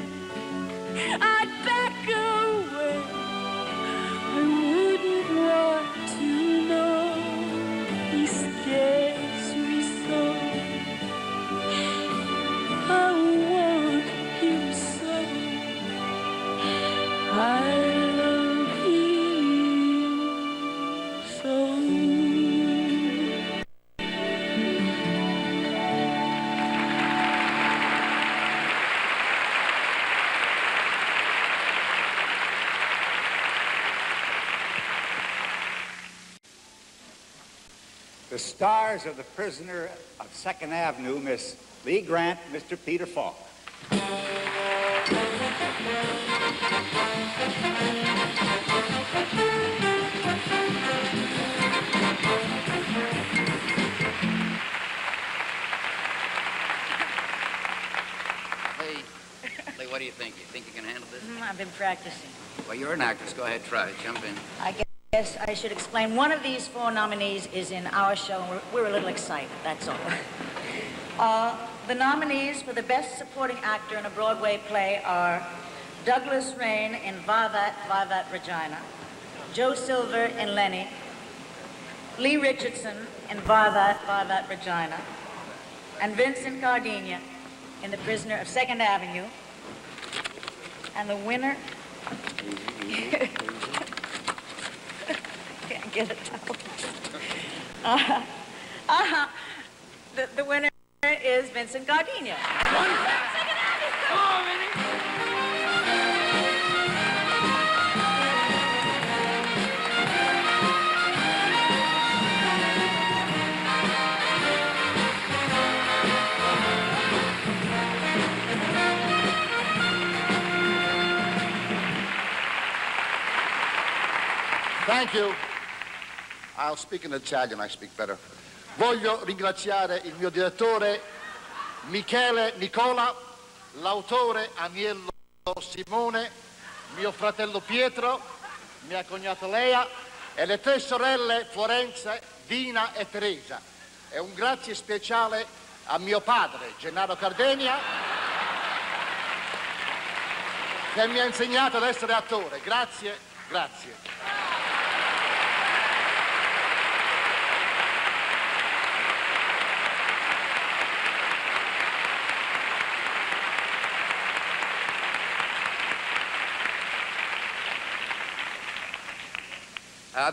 I'd back away, I wouldn't want to know, he scares me so, I want him so. I love him so. The stars of The Prisoner of 2nd Avenue, Miss Lee Grant, Mr. Peter Falk. Lee, what do you think? You think you can handle this? I've been practicing. Well, you're an actress. Go ahead, try it. Jump in. I guess I should explain. One of these 4 nominees is in our show, and we're a little excited, that's all. The nominees for the Best Supporting Actor in a Broadway Play are Douglas Rain in Varvat, Varvat, Regina, Joe Silver in Lenny, Lee Richardson in Varvat, Varvat, Regina, and Vincent Gardenia in The Prisoner of 2nd Avenue. And the winner... Can't get it out. The winner is Vincent Gardenia. Thank you. I'll speak in Italian, I speak better. Voglio ringraziare il mio direttore Michele Nicola, l'autore Aniello Simone, mio fratello Pietro, mia cognata Lea e le 3 sorelle Florenza, Dina e Teresa. E un grazie speciale a mio padre, Gennaro Cardenia, che mi ha insegnato ad essere attore. Grazie, grazie.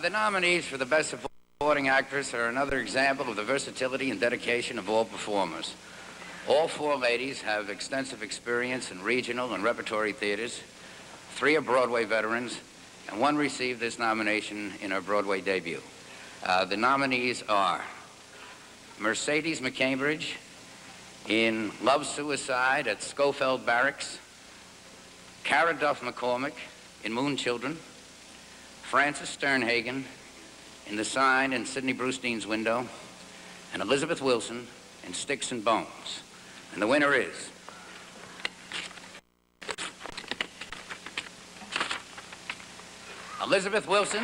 The nominees for the Best Supporting Actress are another example of the versatility and dedication of all performers. All four ladies have extensive experience in regional and repertory theaters. 3 are Broadway veterans, and 1 received this nomination in her Broadway debut. The nominees are Mercedes McCambridge in Love Suicide at Schofield Barracks, Cara Duff McCormick in Moon Children, Frances Sternhagen in The Sign in Sidney Brustein's Window, and Elizabeth Wilson in Sticks and Bones. And the winner is Elizabeth Wilson.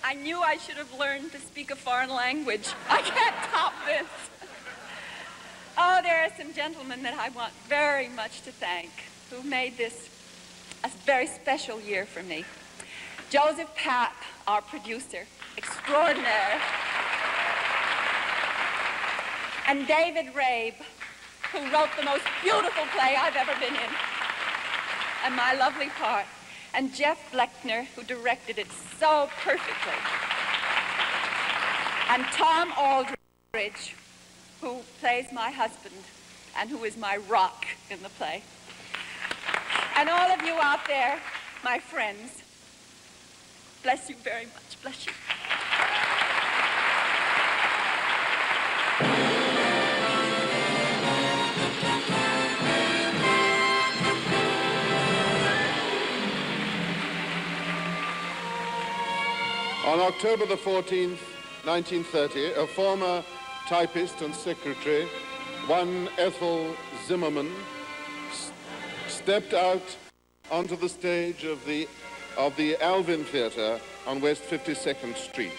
I knew I should have learned to speak a foreign language. I can't top this. Oh, there are some gentlemen that I want very much to thank who made this a very special year for me. Joseph Papp, our producer, extraordinaire. And David Rabe, who wrote the most beautiful play I've ever been in, and my lovely part. And Jeff Bleckner, who directed it so perfectly. And Tom Aldridge, who plays my husband and who is my rock in the play. And all of you out there, my friends, bless you very much. Bless you. On October the 14th, 1930, a former typist and secretary, one Ethel Zimmerman, stepped out onto the stage of the Alvin Theatre on West 52nd Street.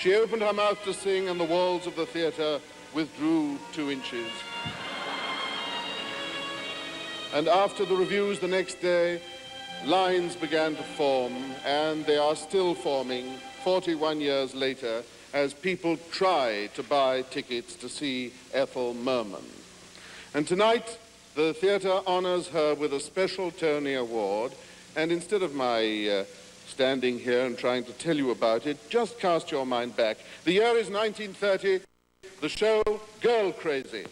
She opened her mouth to sing, and the walls of the theatre withdrew 2 inches. And after the reviews the next day, lines began to form, and they are still forming 41 years later as people try to buy tickets to see Ethel Merman. And tonight, the theatre honors her with a special Tony Award, and instead of my standing here and trying to tell you about it, just cast your mind back. The year is 1930, the show Girl Crazy.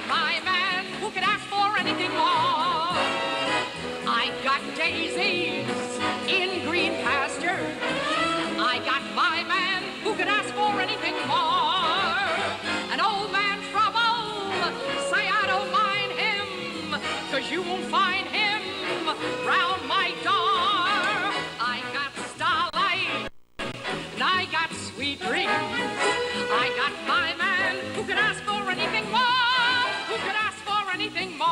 My man who could ask for anything more. I got daisies in green pastures. I got my man who could ask for anything more. An old man trouble, say I don't mind him, 'cause you won't find him round my door. I got starlight, and I got sweet dreams. I got my man who could ask for anything more. Who could ask for anything more?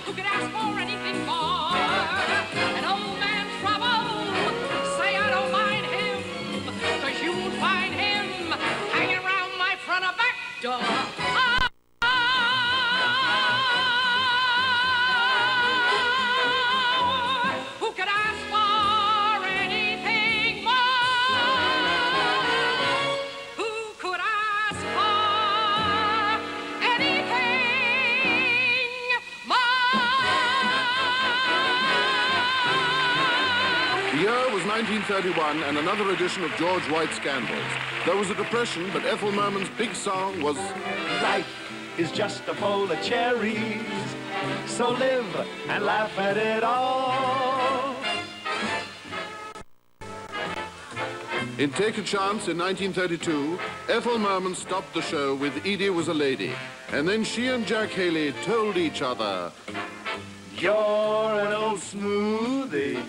Who could ask for anything more? An old man trouble, say I don't mind him, 'cause you won't find him hanging around my 1931 and another edition of George White's Scandals. There was a depression, but Ethel Merman's big song was... Life is just a bowl of cherries, so live and laugh at it all. In Take a Chance in 1932, Ethel Merman stopped the show with Edie Was a Lady. And then she and Jack Haley told each other... You're an old smoothie,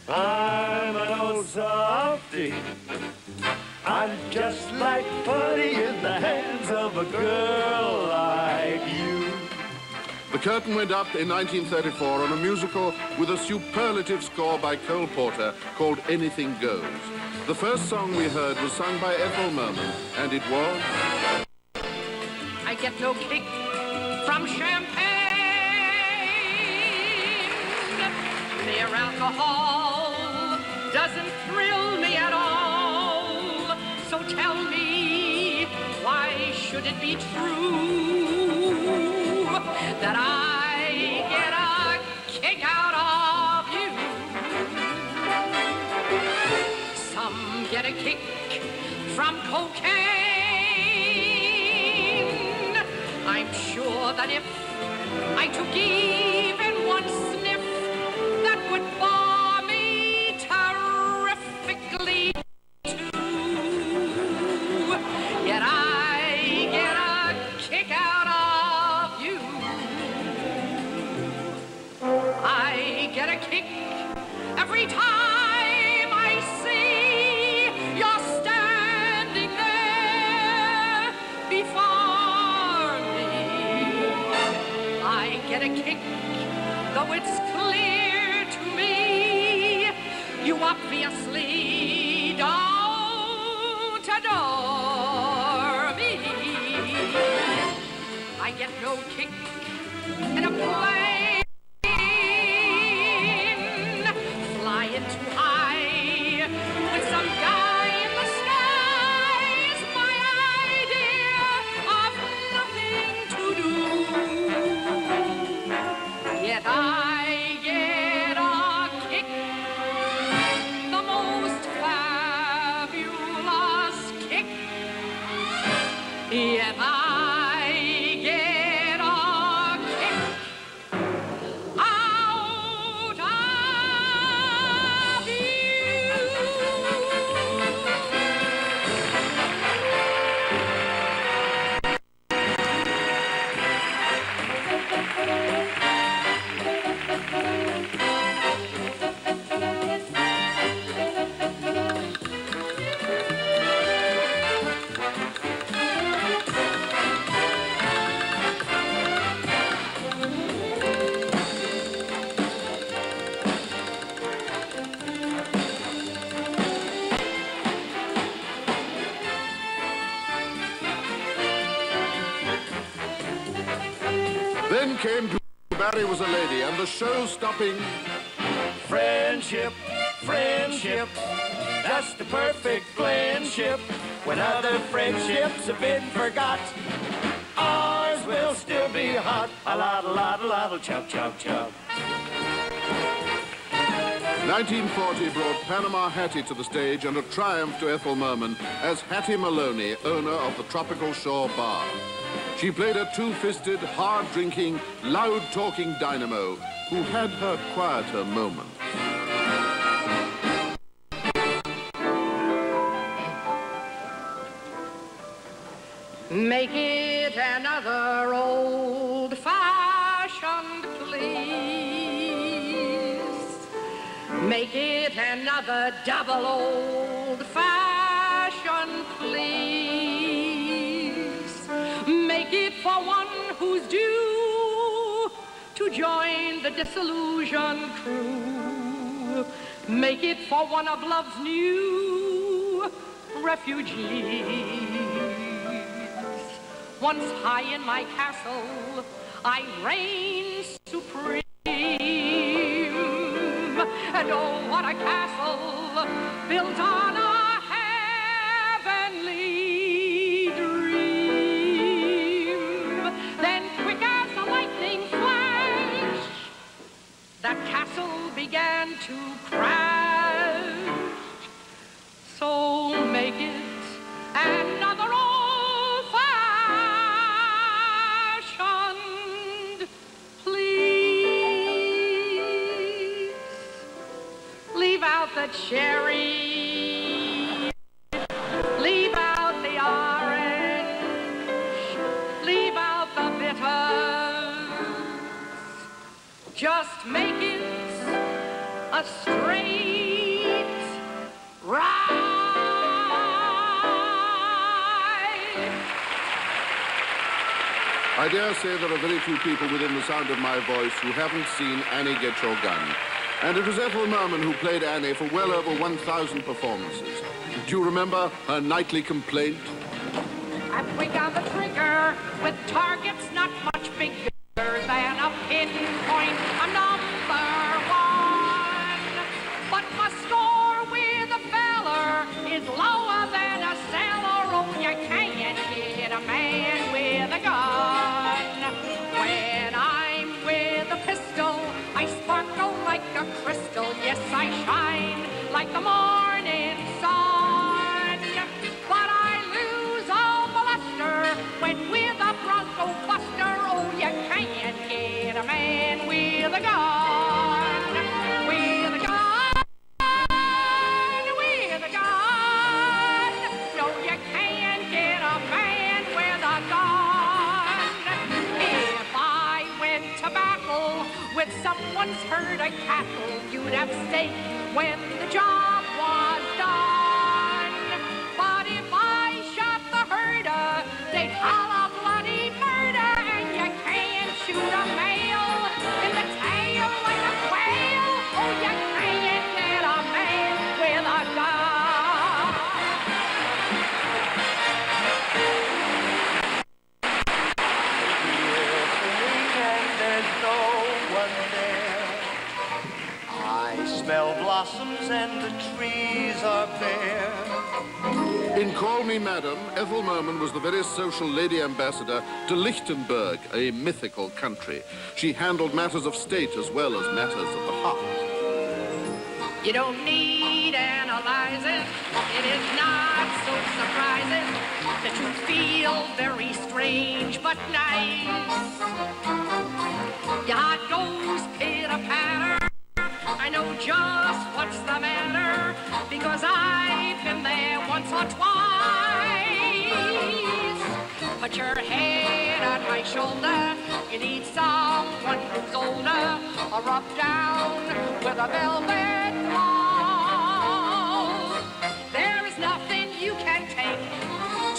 I'm an old softy. I'm just like putty in the hands of a girl like you. The curtain went up in 1934 on a musical with a superlative score by Cole Porter called Anything Goes. The first song we heard was sung by Ethel Merman, and it was... I get no kick from champagne. Mere alcohol doesn't thrill me at all. So tell me, why should it be true that I get a kick out of you? Some get a kick from cocaine. I'm sure that if I took even one sniff, that would bore me terrifically too. Yet I get a kick out of you. I get a kick every time I see you're standing there before me. I get a kick, though it's clear to me you obviously don't adore me. I get no kick in a plane flying too high with some guy in the sky is my idea of nothing to do. Yet I get a kick, the most fabulous kick. Yet I get a kick out of you. Then came Barry Was a Lady, and the show stopping... Friendship, friendship, that's the perfect friendship. When other friendships have been forgot, ours will still be hot. A lot, chug, chug, chug. 1940 brought Panama Hattie to the stage and a triumph to Ethel Merman as Hattie Maloney, owner of the Tropical Shore Bar. She played a two-fisted, hard-drinking, loud-talking dynamo who had her quieter moments. Make it another old-fashioned, please. Make it another double old-fashioned, please. Make it for one who's due to join the disillusioned crew. Make it for one of love's new refugees. Once high in my castle, I reign supreme. And oh, what a castle built on a heavenly dream. Then quick as a lightning flash, that castle began to crash. Just make it a straight ride. I dare say there are very few people within the sound of my voice who haven't seen Annie Get Your Gun. And it was Ethel Merman who played Annie for well over 1,000 performances. Do you remember her nightly complaint? I quick on the trigger with targets not much bigger than a pinpoint, a number one. But my score with a feller is lower than a cellar. Oh, you can't get a man with a gun. When I'm with a pistol, I sparkle like a crystal. Yes, I shine like the morning sun. But I lose all the luster when with a bronco buster. Oh, you can't get a man with a gun. With a gun. With a gun. No, you can't get a man with a gun. If I went to battle with someone's herd of cattle, you'd have steak when the job was done. But if I shot the herder, they'd holler bloody murder, and you can't shoot a male in the tail like a quail. Oh, you can't get a man with a gun. And there's no one there. I smell blossoms and the trees are bare. In Call Me Madam, Ethel Merman was the very social lady ambassador to Lichtenberg, a mythical country. She handled matters of state as well as matters of the heart. You don't need analyzing. It is not so surprising that you feel very strange but nice. Your heart goes pitter-patter. I know just what's the matter because I've been there once or twice. Put your head on my shoulder. You need someone who's older or rub down with a velvet glove. There is nothing you can take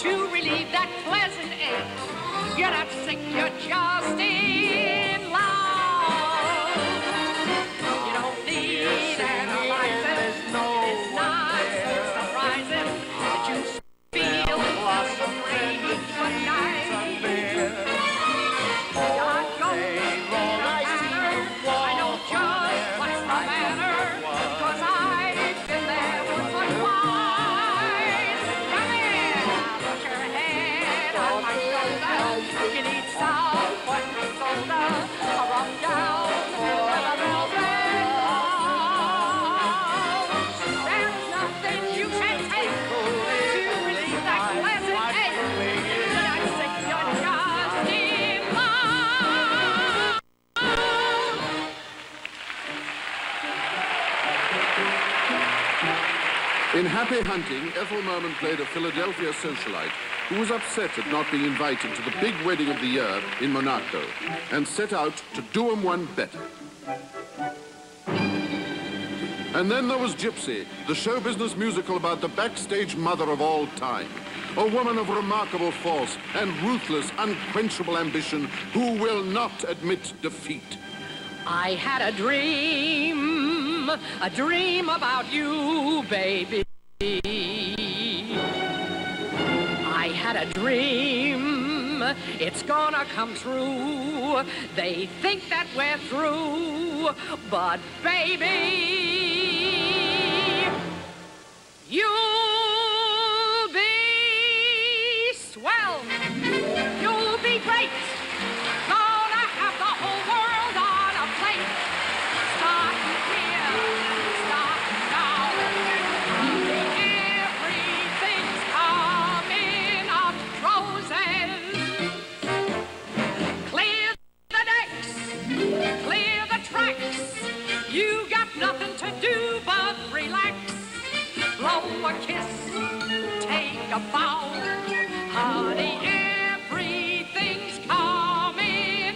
to relieve that pleasant ache. You're not sick, you're just in love. You don't need analyzing. It's not so surprising that you feel strange but nice. Your heart goes pitter-patter. I know just what's the matter because I've been there once or twice. Come here, put your head on my shoulder. You need someone who's older or rub down with a velvet glove. There's nothing you can take to relieve that pleasant ache. You're not sick, you're just in love. In Happy Hunting, Ethel Merman played a Philadelphia socialite who was upset at not being invited to the big wedding of the year in Monaco and set out to do 'em one better. And then there was Gypsy, the show business musical about the backstage mother of all time, a woman of remarkable force and ruthless, unquenchable ambition who will not admit defeat. I had a dream about you, baby. I had a dream, it's gonna come true. They think that we're through, but baby, you'll be swell. You'll be great. Gonna have the whole world on a plate. Start here, start now. Everything's coming up roses. Clear the decks, clear the tracks. You got nothing to do but relax. Blow a kiss, take a bow. Honey, everything's coming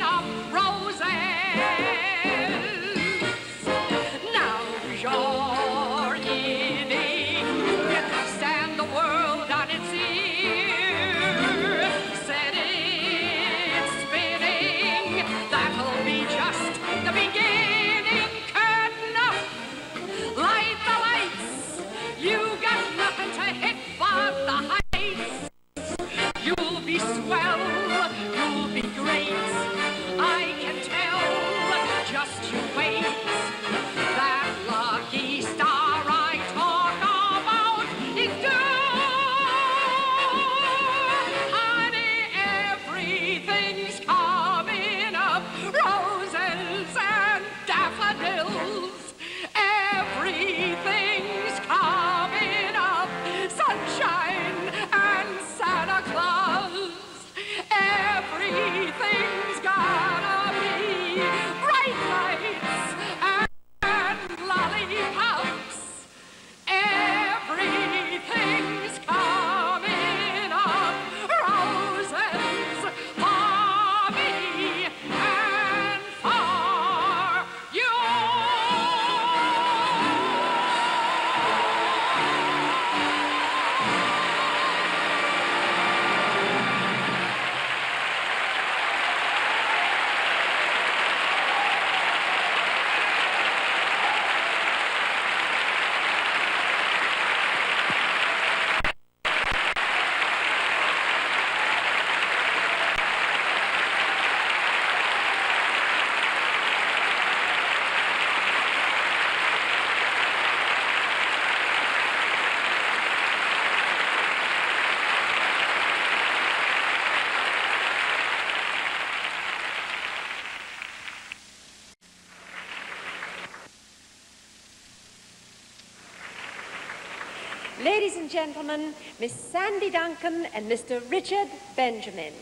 Ladies and gentlemen, Miss Sandy Duncan and Mr. Richard Benjamin.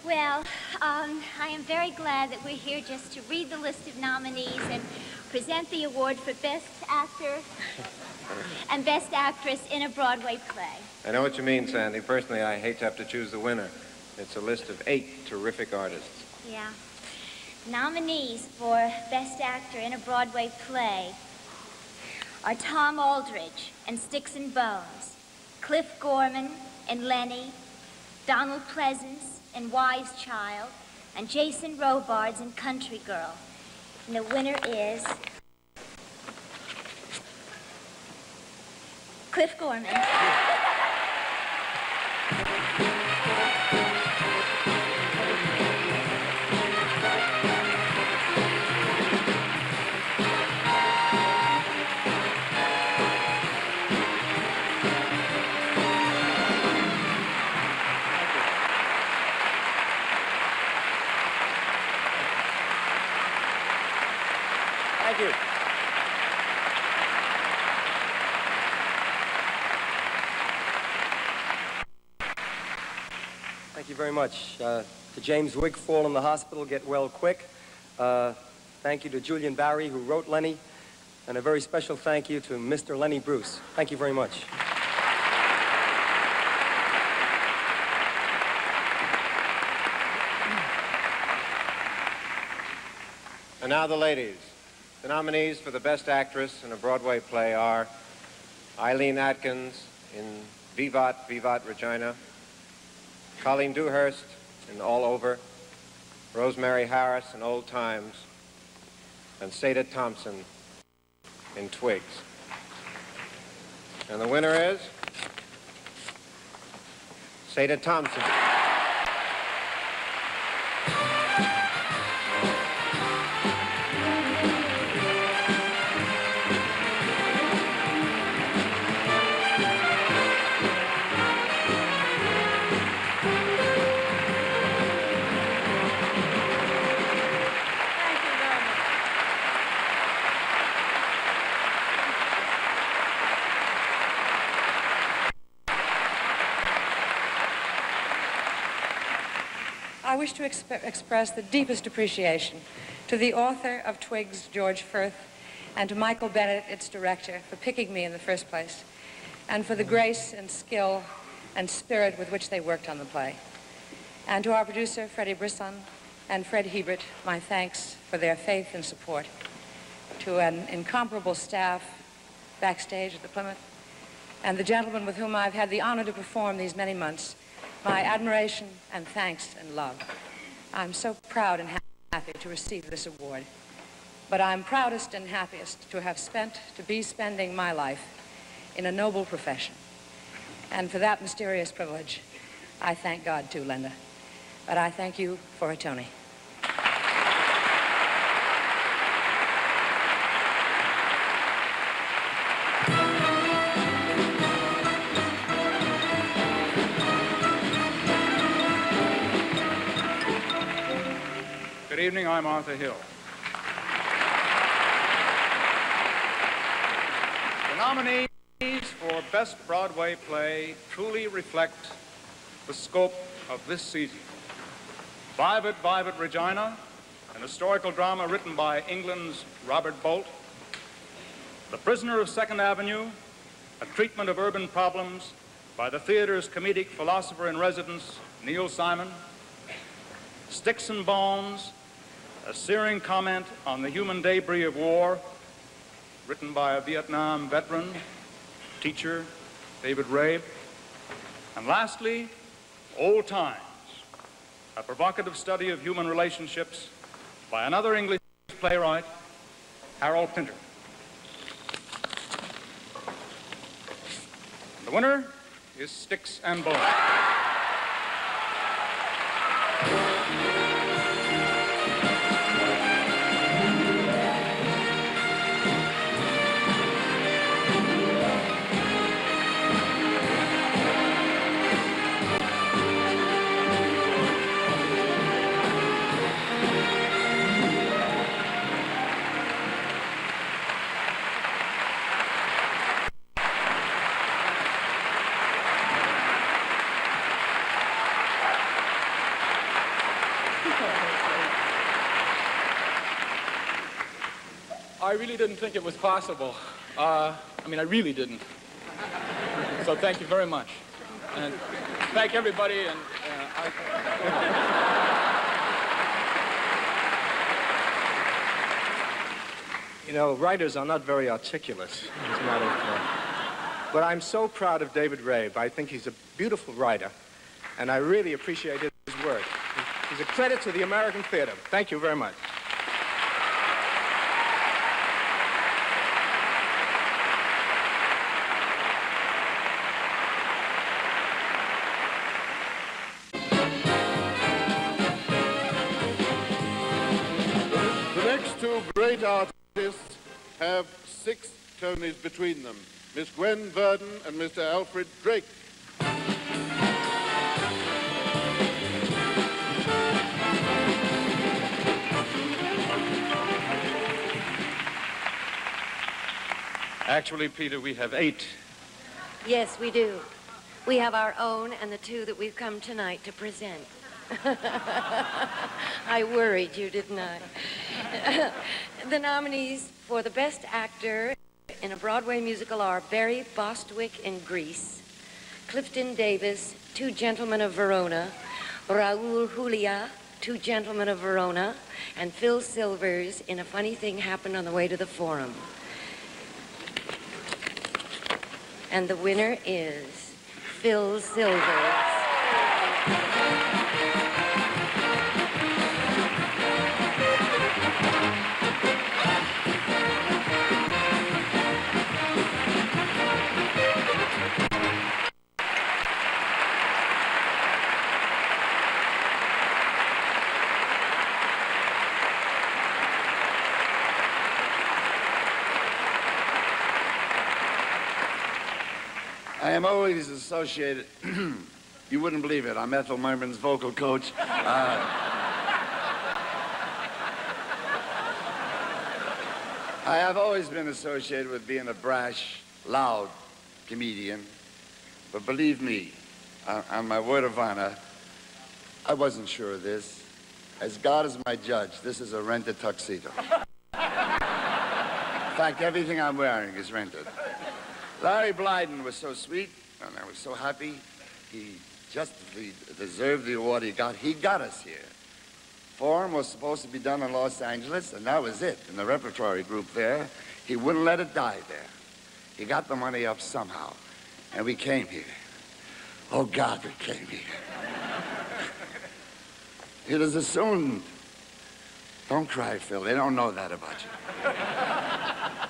Well, I am very glad that we're here just to read the list of nominees and present the award for Best Actor and Best Actress in a Broadway play. I know what you mean, Sandy. Personally, I hate to have to choose the winner. It's a list of 8 terrific artists. Yeah. Nominees for Best Actor in a Broadway play are Tom Aldridge in Sticks and Bones, Cliff Gorman in Lenny, Donald Pleasance in Wise Child, and Jason Robards in Country Girl. And the winner is Cliff Gorman. Thank you. Thank you very much. To James Wigfall in the hospital, get well quick. Thank you to Julian Barry, who wrote Lenny. And a very special thank you to Mr. Lenny Bruce. Thank you very much. And now the ladies. The nominees for the Best Actress in a Broadway play are Eileen Atkins in Vivat, Vivat Regina, Colleen Dewhurst in All Over, Rosemary Harris in Old Times, and Seda Thompson in Twigs. And the winner is Seda Thompson. I wish to express the deepest appreciation to the author of Twigs, George Firth, and to Michael Bennett, its director, for picking me in the first place, and for the grace and skill and spirit with which they worked on the play. And to our producer, Freddie Brisson, and Fred Hebert, my thanks for their faith and support. To an incomparable staff backstage at the Plymouth, and the gentlemen with whom I've had the honor to perform these many months, my admiration and thanks and love. I'm so proud and happy to receive this award. But I'm proudest and happiest to be spending my life in a noble profession. And for that mysterious privilege, I thank God too, Linda. But I thank you for a Tony. Good evening, I'm Arthur Hill. The nominees for Best Broadway Play truly reflect the scope of this season. Vivat, Vivat Regina, an historical drama written by England's Robert Bolt. The Prisoner of Second Avenue, a treatment of urban problems by the theater's comedic philosopher-in-residence, Neil Simon. Sticks and Bones, a searing comment on the human debris of war, written by a Vietnam veteran, teacher, David Rabe. And lastly, Old Times, a provocative study of human relationships by another English playwright, Harold Pinter. The winner is Sticks and Bones. I really didn't think it was possible. I mean, I really didn't. So thank you very much. And thank everybody. And You know, writers are not very articulate, as a matter of fact. But I'm so proud of David Rabe. I think he's a beautiful writer, and I really appreciate his work. He's a credit to the American theater. Thank you very much. The next two great artists have 6 Tonys between them. Miss Gwen Verdon and Mr. Alfred Drake. Actually, Peter, we have 8. Yes, we do. We have our own and the 2 that we've come tonight to present. I worried you, didn't I? The nominees for the Best Actor in a Broadway Musical are Barry Bostwick in Grease, Clifton Davis, Two Gentlemen of Verona, Raul Julia, Two Gentlemen of Verona, and Phil Silvers in A Funny Thing Happened on the Way to the Forum. And the winner is Phil Silvers. I am always associated, you wouldn't believe it, I'm Ethel Merman's vocal coach. I have always been associated with being a brash, loud comedian. But believe me, on my word of honor, I wasn't sure of this. As God is my judge, this is a rented tuxedo. In fact, everything I'm wearing is rented. Larry Blyden was so sweet, and I was so happy. He justly deserved the award he got. He got us here. Forum was supposed to be done in Los Angeles, and that was it, in the repertory group there. He wouldn't let it die there. He got the money up somehow, and we came here. Oh, God, we came here. It is assumed. Don't cry, Phil. They don't know that about you.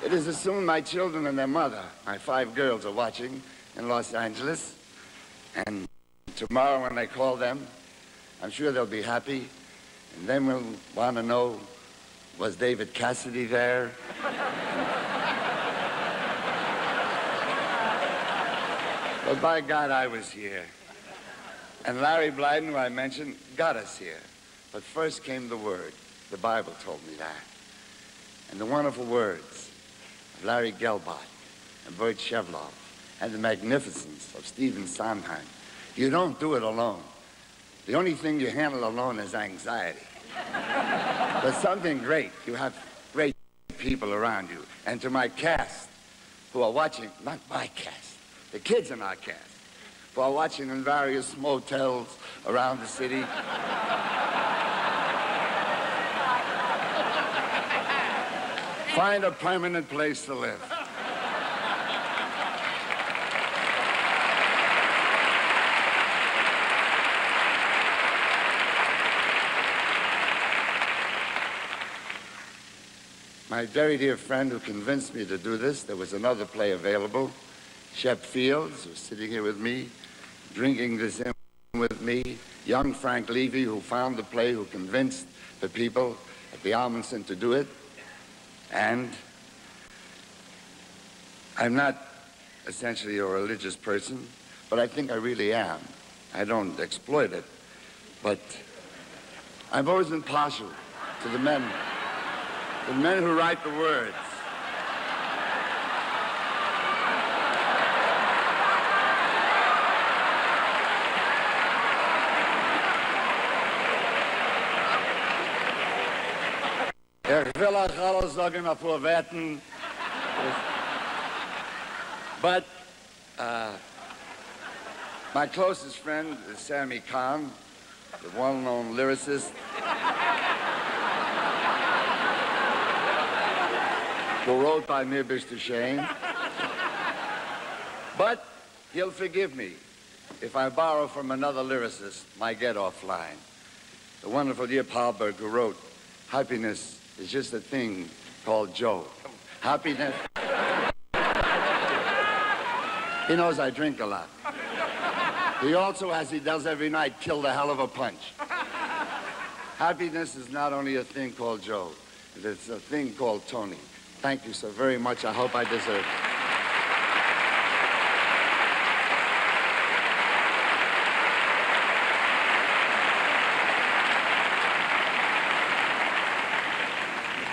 It is assumed my children and their mother, my 5 girls, are watching in Los Angeles. And tomorrow when I call them, I'm sure they'll be happy. And then we'll want to know, was David Cassidy there? But by God, I was here. And Larry Blyden, who I mentioned, got us here. But first came the Word. The Bible told me that. And the wonderful words of Larry Gelbart and Bert Shevlov and the magnificence of Stephen Sondheim. You don't do it alone. The only thing you handle alone is anxiety. But something great. You have great people around you. And to my cast, who are watching, not my cast, the kids in our cast, who are watching in various motels around the city. Find a permanent place to live. My very dear friend who convinced me to do this, there was another play available. Shep Fields, who's sitting here with me, drinking this in with me. Young Frank Levy, who found the play, who convinced the people at the Almonson to do it. And I'm not essentially a religious person, but I think I really am. I don't exploit it, but I've always been partial to the men who write the words. will auch alles sagen vor Wetten. But my closest friend is Sammy Kahn, the well-known lyricist. Who wrote by mir bist du Shane. But he'll forgive me if I borrow from another lyricist my get-off line. The wonderful Dear Paulberg, who wrote, happiness is just a thing called Joe. Happiness. He knows I drink a lot. He also, as he does every night, killed a hell of a punch. Happiness is not only a thing called Joe, it's a thing called Tony. Thank you so very much. I hope I deserve it.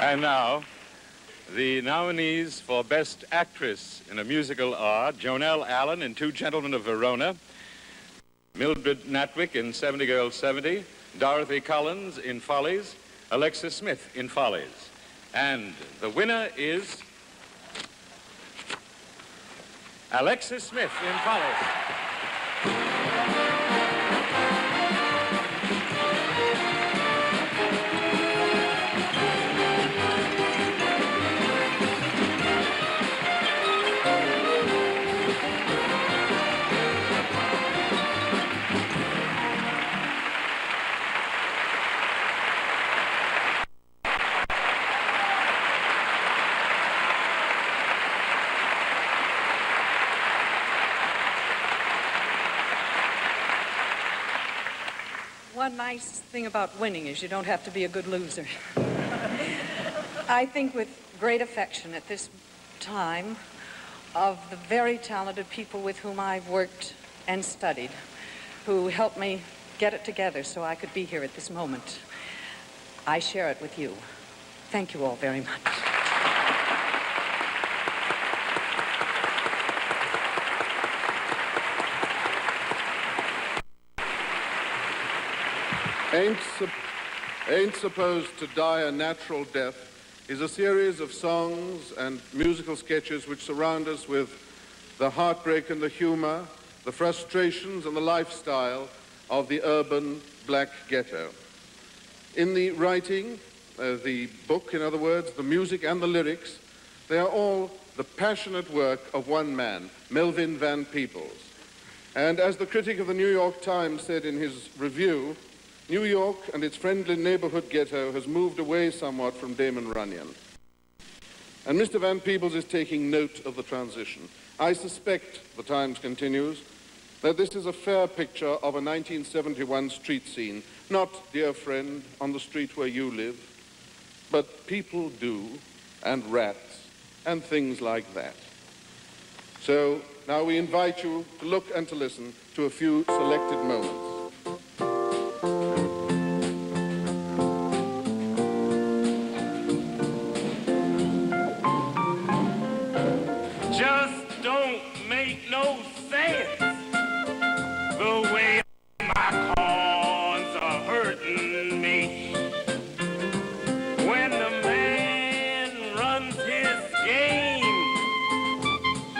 And now, the nominees for Best Actress in a Musical are Jonelle Allen in Two Gentlemen of Verona, Mildred Natwick in 70 Girls 70, Dorothy Collins in Follies, Alexis Smith in Follies. And the winner is Alexis Smith in Follies. One nice thing about winning is you don't have to be a good loser. I think with great affection at this time of the very talented people with whom I've worked and studied, who helped me get it together so I could be here at this moment. I share it with you. Thank you all very much. Ain't Supposed to Die a Natural Death is a series of songs and musical sketches which surround us with the heartbreak and the humor, the frustrations and the lifestyle of the urban black ghetto. In the writing, the book, in other words, the music and the lyrics, they are all the passionate work of one man, Melvin Van Peebles. And as the critic of the New York Times said in his review, New York and its friendly neighborhood ghetto has moved away somewhat from Damon Runyon. And Mr. Van Peebles is taking note of the transition. I suspect, the Times continues, that this is a fair picture of a 1971 street scene, not, dear friend, on the street where you live, but people do, and rats, and things like that. So now we invite you to look and to listen to a few selected moments. Just don't make no sense the way my corns are hurting me. When the man runs his game,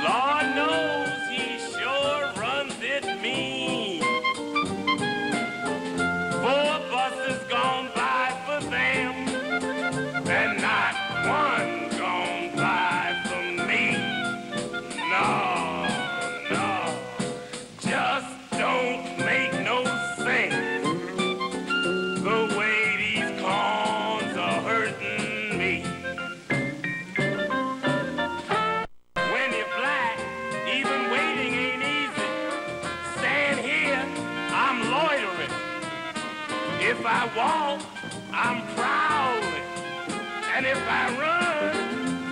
Lord knows he sure runs it mean. 4 buses gone by for them, and not one gone by for me. No, no, just don't make no sense the way these corns are hurting me. When you're black, even waiting ain't easy. Stand here, I'm loitering. If I walk, I'm prowling. And if I run,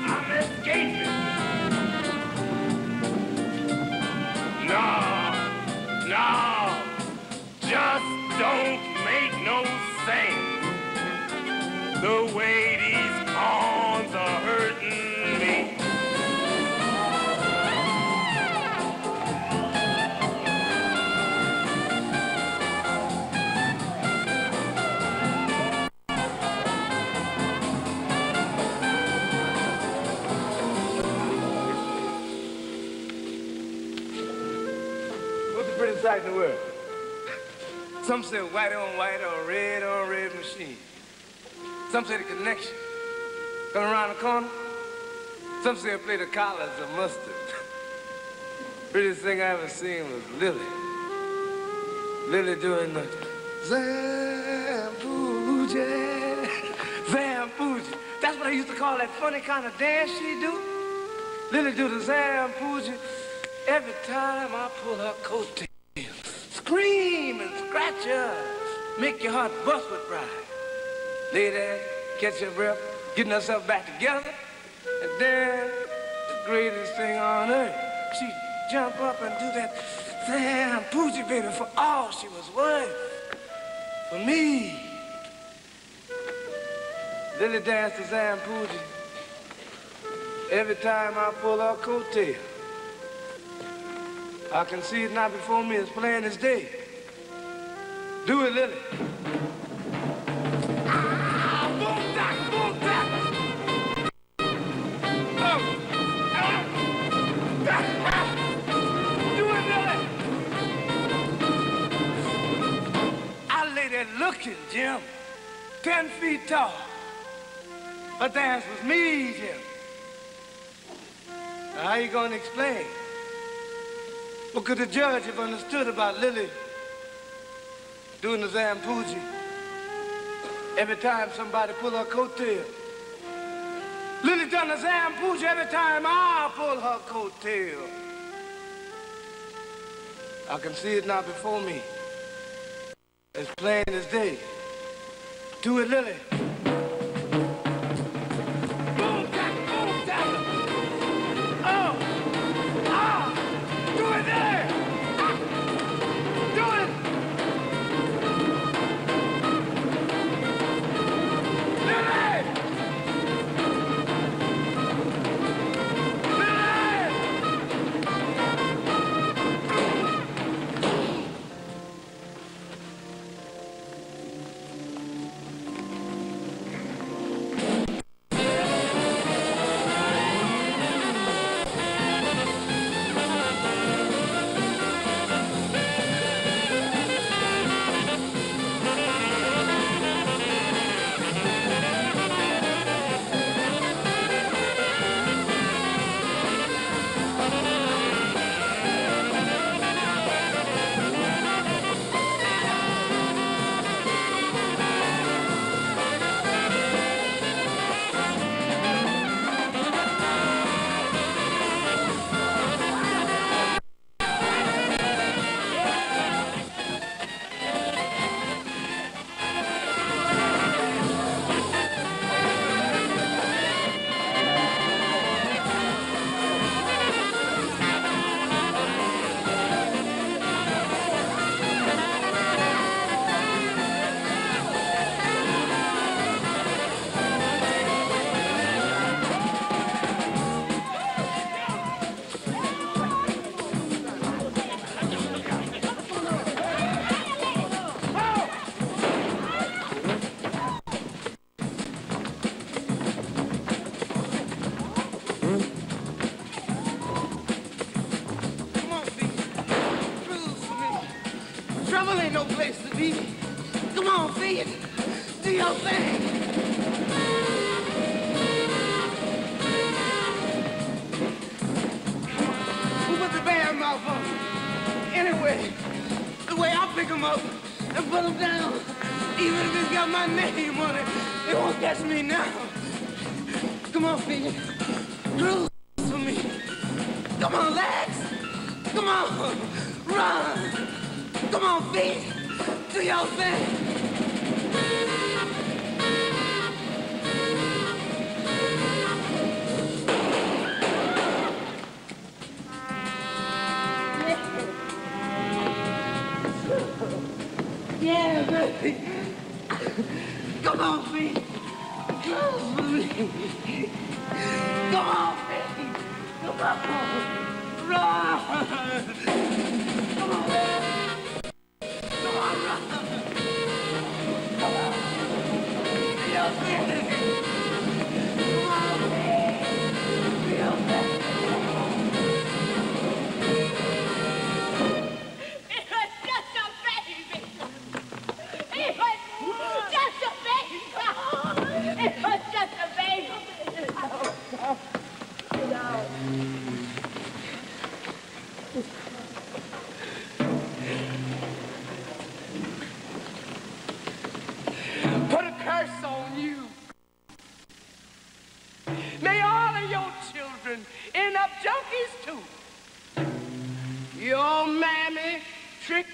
I'm escaping. No, no, just don't make no sense the way these corns are hurting me. sight in the world. Some say white on white or red on red machine. Some say the connection. Come around the corner. Some say I play the collars of mustard. Prettiest thing I ever seen was Lily. Lily doing the Zampoogie, Zampoogie. That's what I used to call that funny kind of dance she do. Lily do the Zampoogie every time I pull her coattail. Scream and scratch her, make your heart bust with pride. Lay there, catch your breath, getting herself back together, and then the greatest thing on earth, she jump up and do that Zampoogie, baby, for all she was worth. For me, Lily danced the Zampoogie every time I pull her coattail. I can see it now before me as plain as day. Do it, Lily. Ah, boom, tack, boom, tack. Oh. Do it, Lily. I lay there looking, Jim, 10 feet tall. Her dance was me, Jim. Now, how you gonna explain? What could the judge have understood about Lily doing the Zampoogie every time somebody pull her coattail? Lily done the Zampoogie every time I pull her coattail. I can see it now before me, as plain as day. Do it, Lily.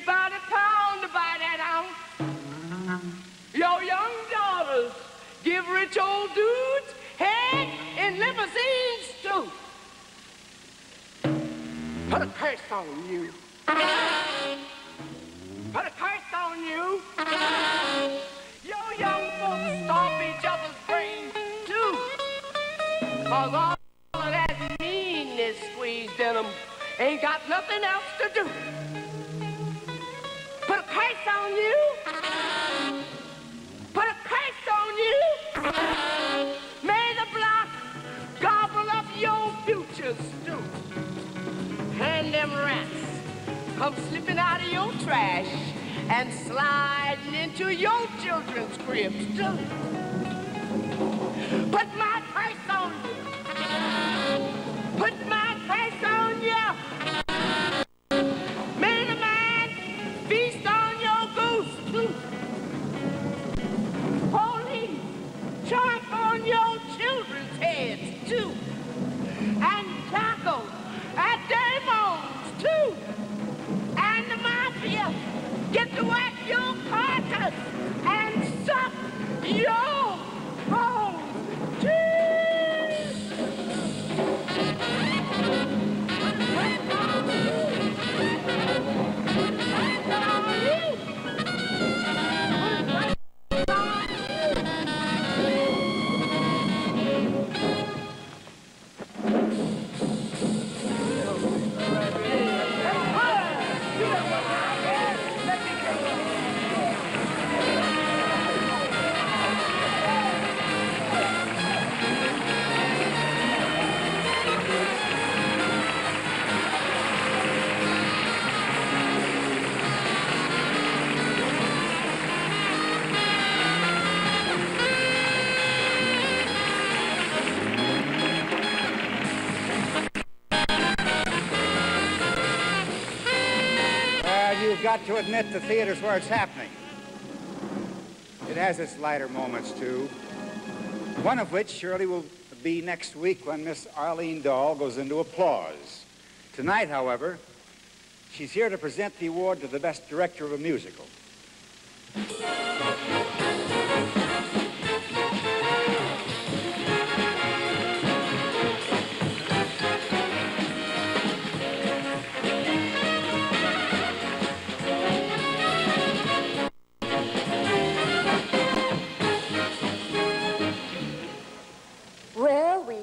by the pound to buy that ounce. Your young daughters give rich old dudes head in limousines too. Put a curse on you. Put a curse on you. Your young folks stomp each other's brains too. 'Cause all of that meanness squeezed in them ain't got nothing else to do. Put a curse on you. Put a curse on you. May the block gobble up your futures too. And them rats come slipping out of your trash and sliding into your children's cribs too. Put my curse on you. Put my curse on you. May the man feast on your goose too. Police chomp on your children's heads too. And tackle at their bones too. And the mafia get to whack your carcass and suck your bones too. You've got to admit the theater's where it's happening. It has its lighter moments, too. One of which surely will be next week when Miss Arlene Dahl goes into applause. Tonight, however, she's here to present the award to the best director of a musical.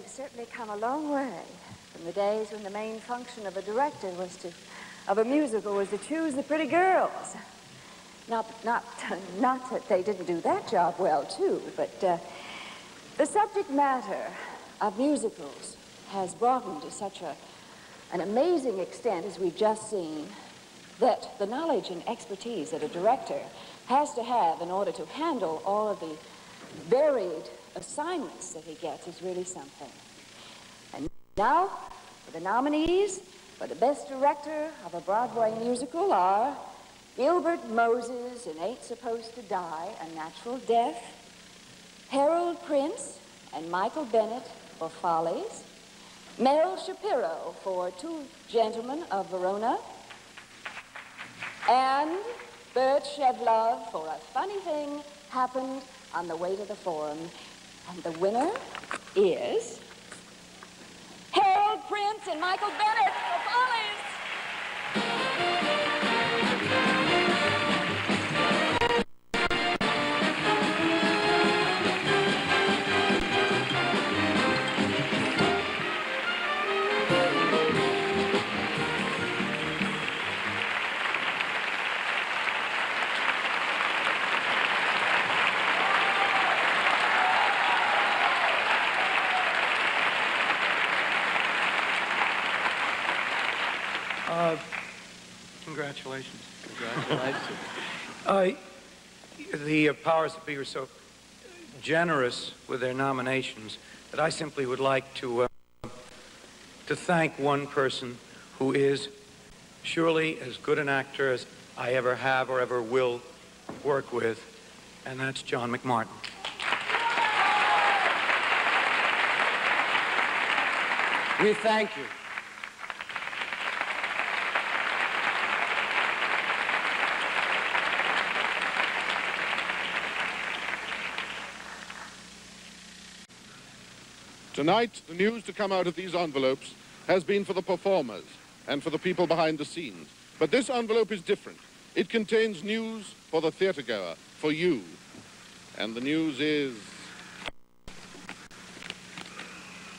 Certainly come a long way from the days when the main function of a director of a musical was to choose the pretty girls. Not that they didn't do that job well too, but the subject matter of musicals has broadened to such an amazing extent, as we've just seen, that the knowledge and expertise that a director has to have in order to handle all of the varied assignments that he gets is really something. And now, for the nominees for the Best Director of a Broadway Musical are Gilbert Moses in Ain't Supposed to Die, A Natural Death, Harold Prince and Michael Bennett for Follies, Mel Shapiro for Two Gentlemen of Verona, and Bert Shevlov for A Funny Thing Happened on the Way to the Forum. And the winner is Harold Prince and Michael Bennett for Follies. Congratulations. Congratulations. The powers that be were so generous with their nominations that I simply would like to thank one person who is surely as good an actor as I ever have or ever will work with, and that's John McMartin. We thank you. Tonight, the news to come out of these envelopes has been for the performers and for the people behind the scenes. But this envelope is different. It contains news for the theatergoer, for you. And the news is...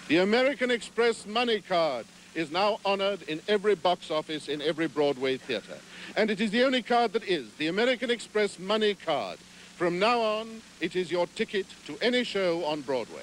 the American Express money card is now honored in every box office in every Broadway theater. And it is the only card that is, the American Express money card. From now on, it is your ticket to any show on Broadway.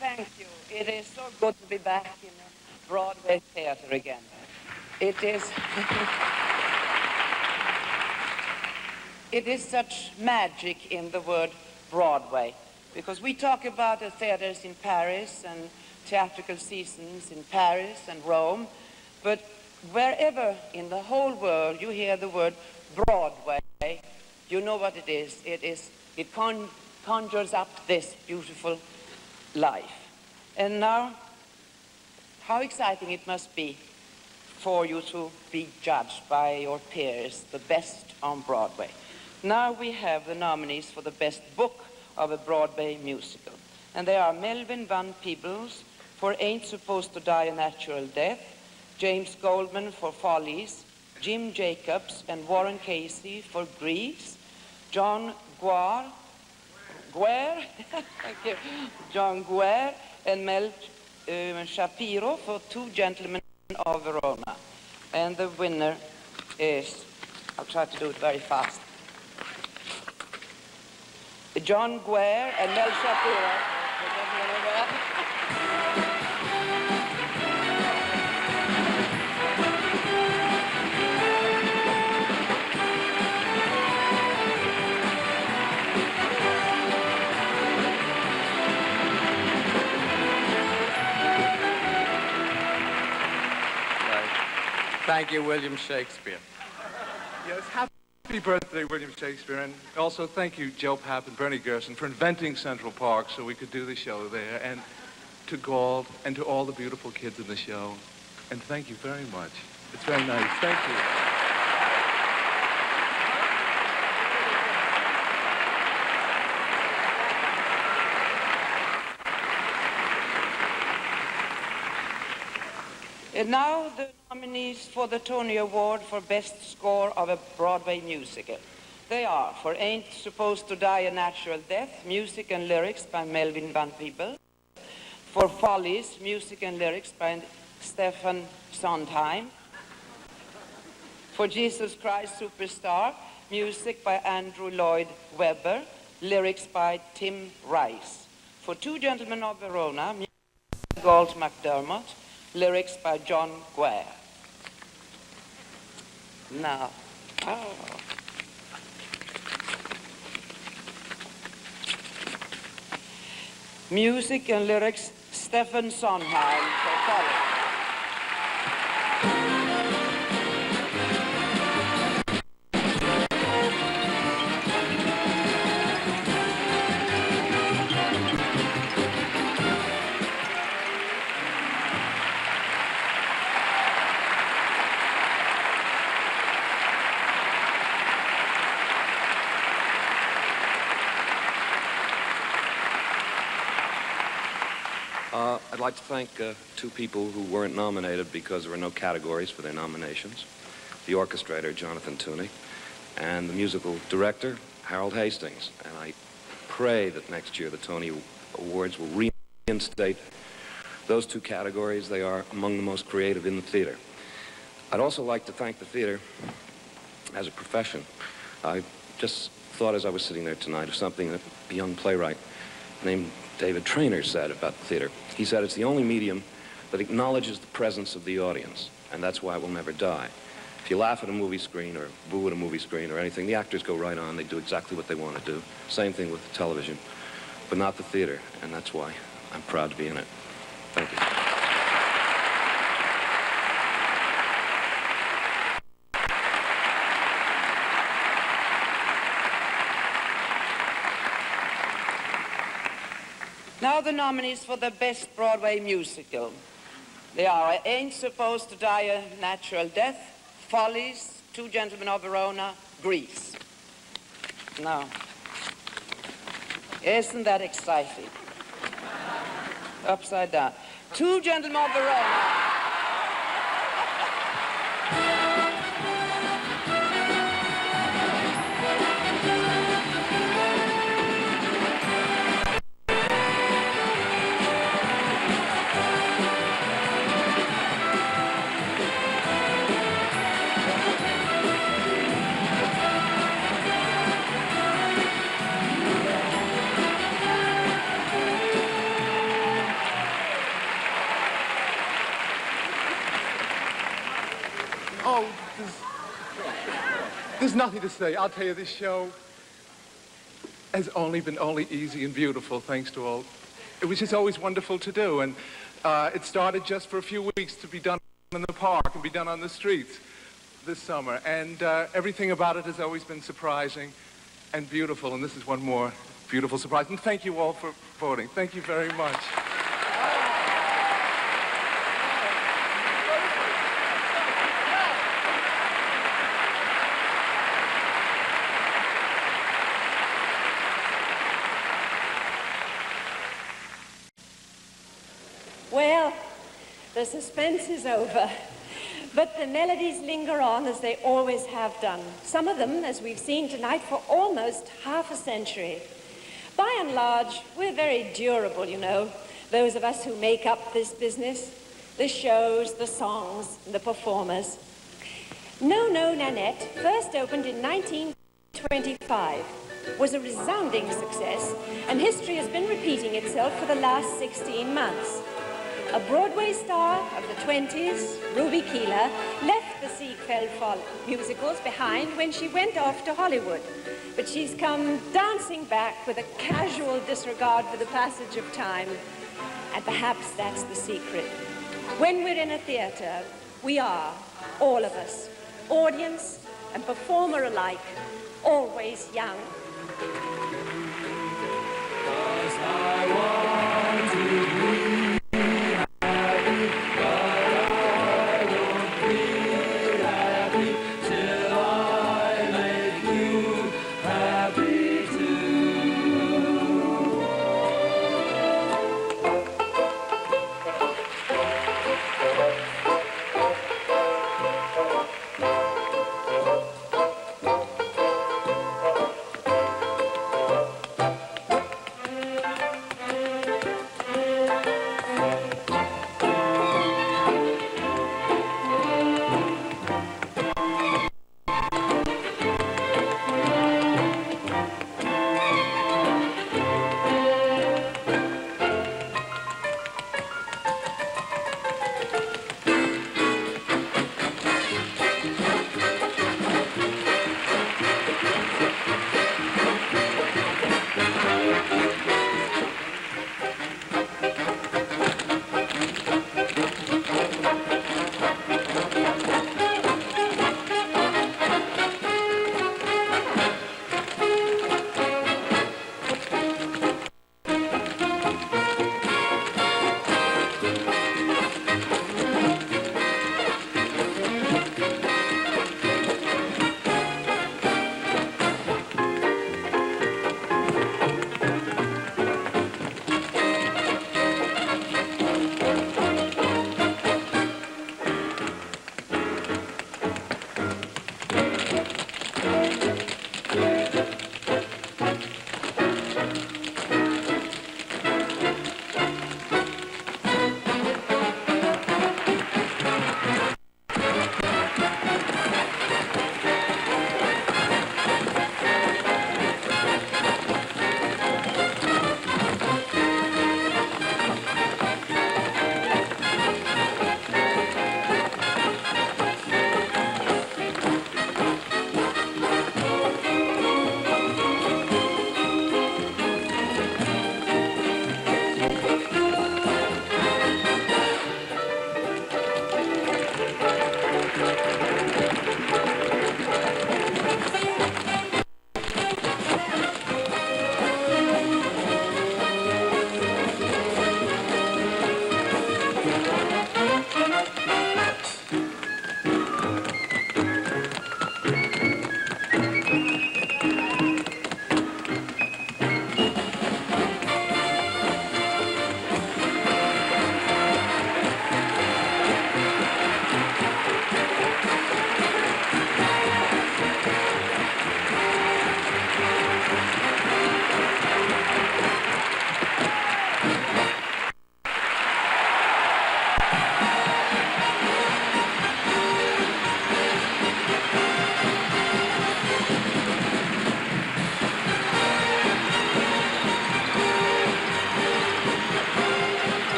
Thank you. It is so good to be back in a Broadway theater again. It is... it is such magic in the word Broadway, because we talk about the theaters in Paris and theatrical seasons in Paris and Rome, but wherever in the whole world you hear the word Broadway, you know what it is. It conjures up this beautiful life. And now, how exciting it must be for you to be judged by your peers, the best on Broadway. Now we have the nominees for the best book of a Broadway musical. And they are Melvin Van Peebles for Ain't Supposed to Die a Natural Death, James Goldman for Follies, Jim Jacobs and Warren Casey for Grease, John Guare, thank you, John Guare and Mel Shapiro for Two Gentlemen of Verona. And the winner is, I'll try to do it very fast, John Guare and Mel Shapiro. Thank you, William Shakespeare. Yes, happy birthday, William Shakespeare. And also thank you, Joe Papp and Bernie Gerson, for inventing Central Park so we could do the show there. And to Gald and to all the beautiful kids in the show. And thank you very much. It's very nice. Thank you. And now the nominees for the Tony Award for Best Score of a Broadway Musical. They are for Ain't Supposed to Die a Natural Death, music and lyrics by Melvin Van Peebles. For Follies, music and lyrics by Stephen Sondheim. For Jesus Christ Superstar, music by Andrew Lloyd Webber, lyrics by Tim Rice. For Two Gentlemen of Verona, music by Galt MacDermot, lyrics by John Guare. Now, music and lyrics, Stephen Sondheim for Follies. I'd like to thank two people who weren't nominated because there were no categories for their nominations. The orchestrator, Jonathan Tunick, and the musical director, Harold Hastings. And I pray that next year the Tony Awards will reinstate those two categories. They are among the most creative in the theater. I'd also like to thank the theater as a profession. I just thought as I was sitting there tonight of something that a young playwright named David Traynor said about the theater. He said it's the only medium that acknowledges the presence of the audience, and that's why it will never die. If you laugh at a movie screen or boo at a movie screen or anything, the actors go right on. They do exactly what they want to do. Same thing with television, but not the theater, and that's why I'm proud to be in it. Thank you. Now the nominees for the Best Broadway Musical. They are I Ain't Supposed to Die a Natural Death, Follies, Two Gentlemen of Verona, Grease. Now, isn't that exciting? Upside down. Two Gentlemen of Verona. Oh, there's nothing to say. I'll tell you, this show has been only easy and beautiful, thanks to all. It was just always wonderful to do, and it started just for a few weeks to be done in the park and be done on the streets this summer, and everything about it has always been surprising and beautiful, and this is one more beautiful surprise. And thank you all for voting. Thank you very much. Well, the suspense is over, but the melodies linger on as they always have done. Some of them, as we've seen tonight, for almost half a century. By and large, we're very durable, you know, those of us who make up this business, the shows, the songs, the performers. No, No, Nanette, first opened in 1925, was a resounding success, and history has been repeating itself for the last 16 months. A Broadway star of the 20s, Ruby Keeler, left the Ziegfeld musicals behind when she went off to Hollywood. But she's come dancing back with a casual disregard for the passage of time. And perhaps that's the secret. When we're in a theater, we are, all of us, audience and performer alike, always young. 'Cause I want to be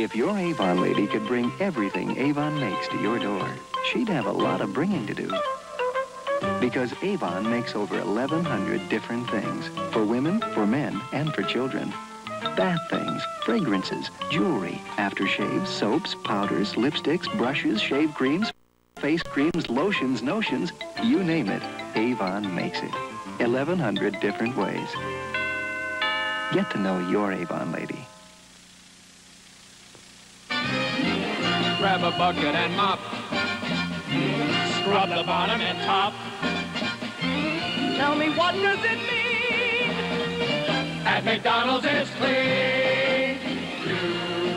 If your Avon lady could bring everything Avon makes to your door, she'd have a lot of bringing to do. Because Avon makes over 1,100 different things for women, for men, and for children. Bath things, fragrances, jewelry, aftershaves, soaps, powders, lipsticks, brushes, shave creams, face creams, lotions, notions, you name it, Avon makes it. 1,100 different ways. Get to know your Avon lady. Grab a bucket and mop. Scrub the bottom and top. Tell me, what does it mean? At McDonald's it's clean. You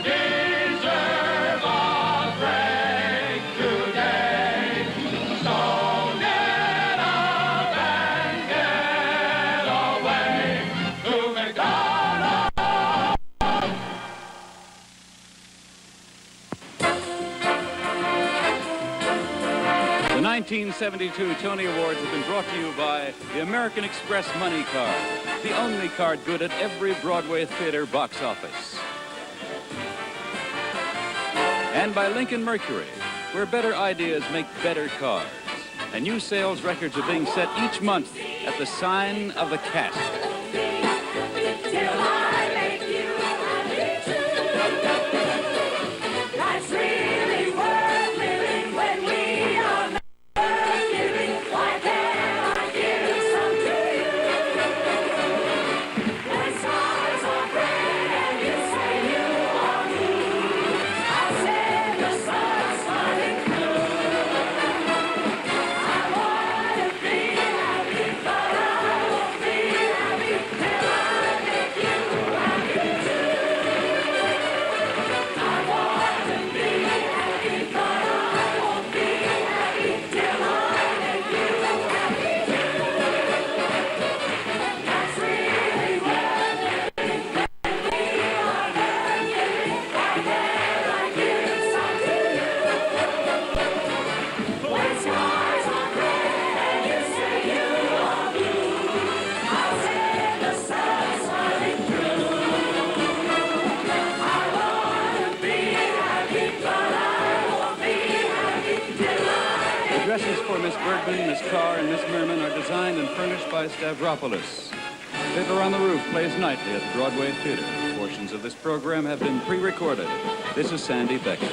deserve a break today. So get up and get away to McDonald's. The 1972 Tony Awards have been brought to you by the American Express Money Card, the only card good at every Broadway theater box office. And by Lincoln Mercury, where better ideas make better cars. And new sales records are being set each month at the sign of the cat. Life's really worth living when we are not giving. Why can't I give some to you? When stars are bright and you say you are blue, I'll say the sun's shining through. I want to be happy, but I won't be happy till I make you happy too. I want to be happy, but I won't be happy till I make you happy too. That's really worth living when we are not giving. Why can't I give some to you? When skies are gray and you say you are blue, I'll say the sun's shining through. I want to be happy, but I won't be happy till I The dresses for Miss Bergman, Miss Carr, and Miss Merman are designed and furnished by Stavropoulos. Fiddler on the Roof plays nightly at the Broadway Theater. Portions of this program have been pre-recorded. This is Sandy Becker.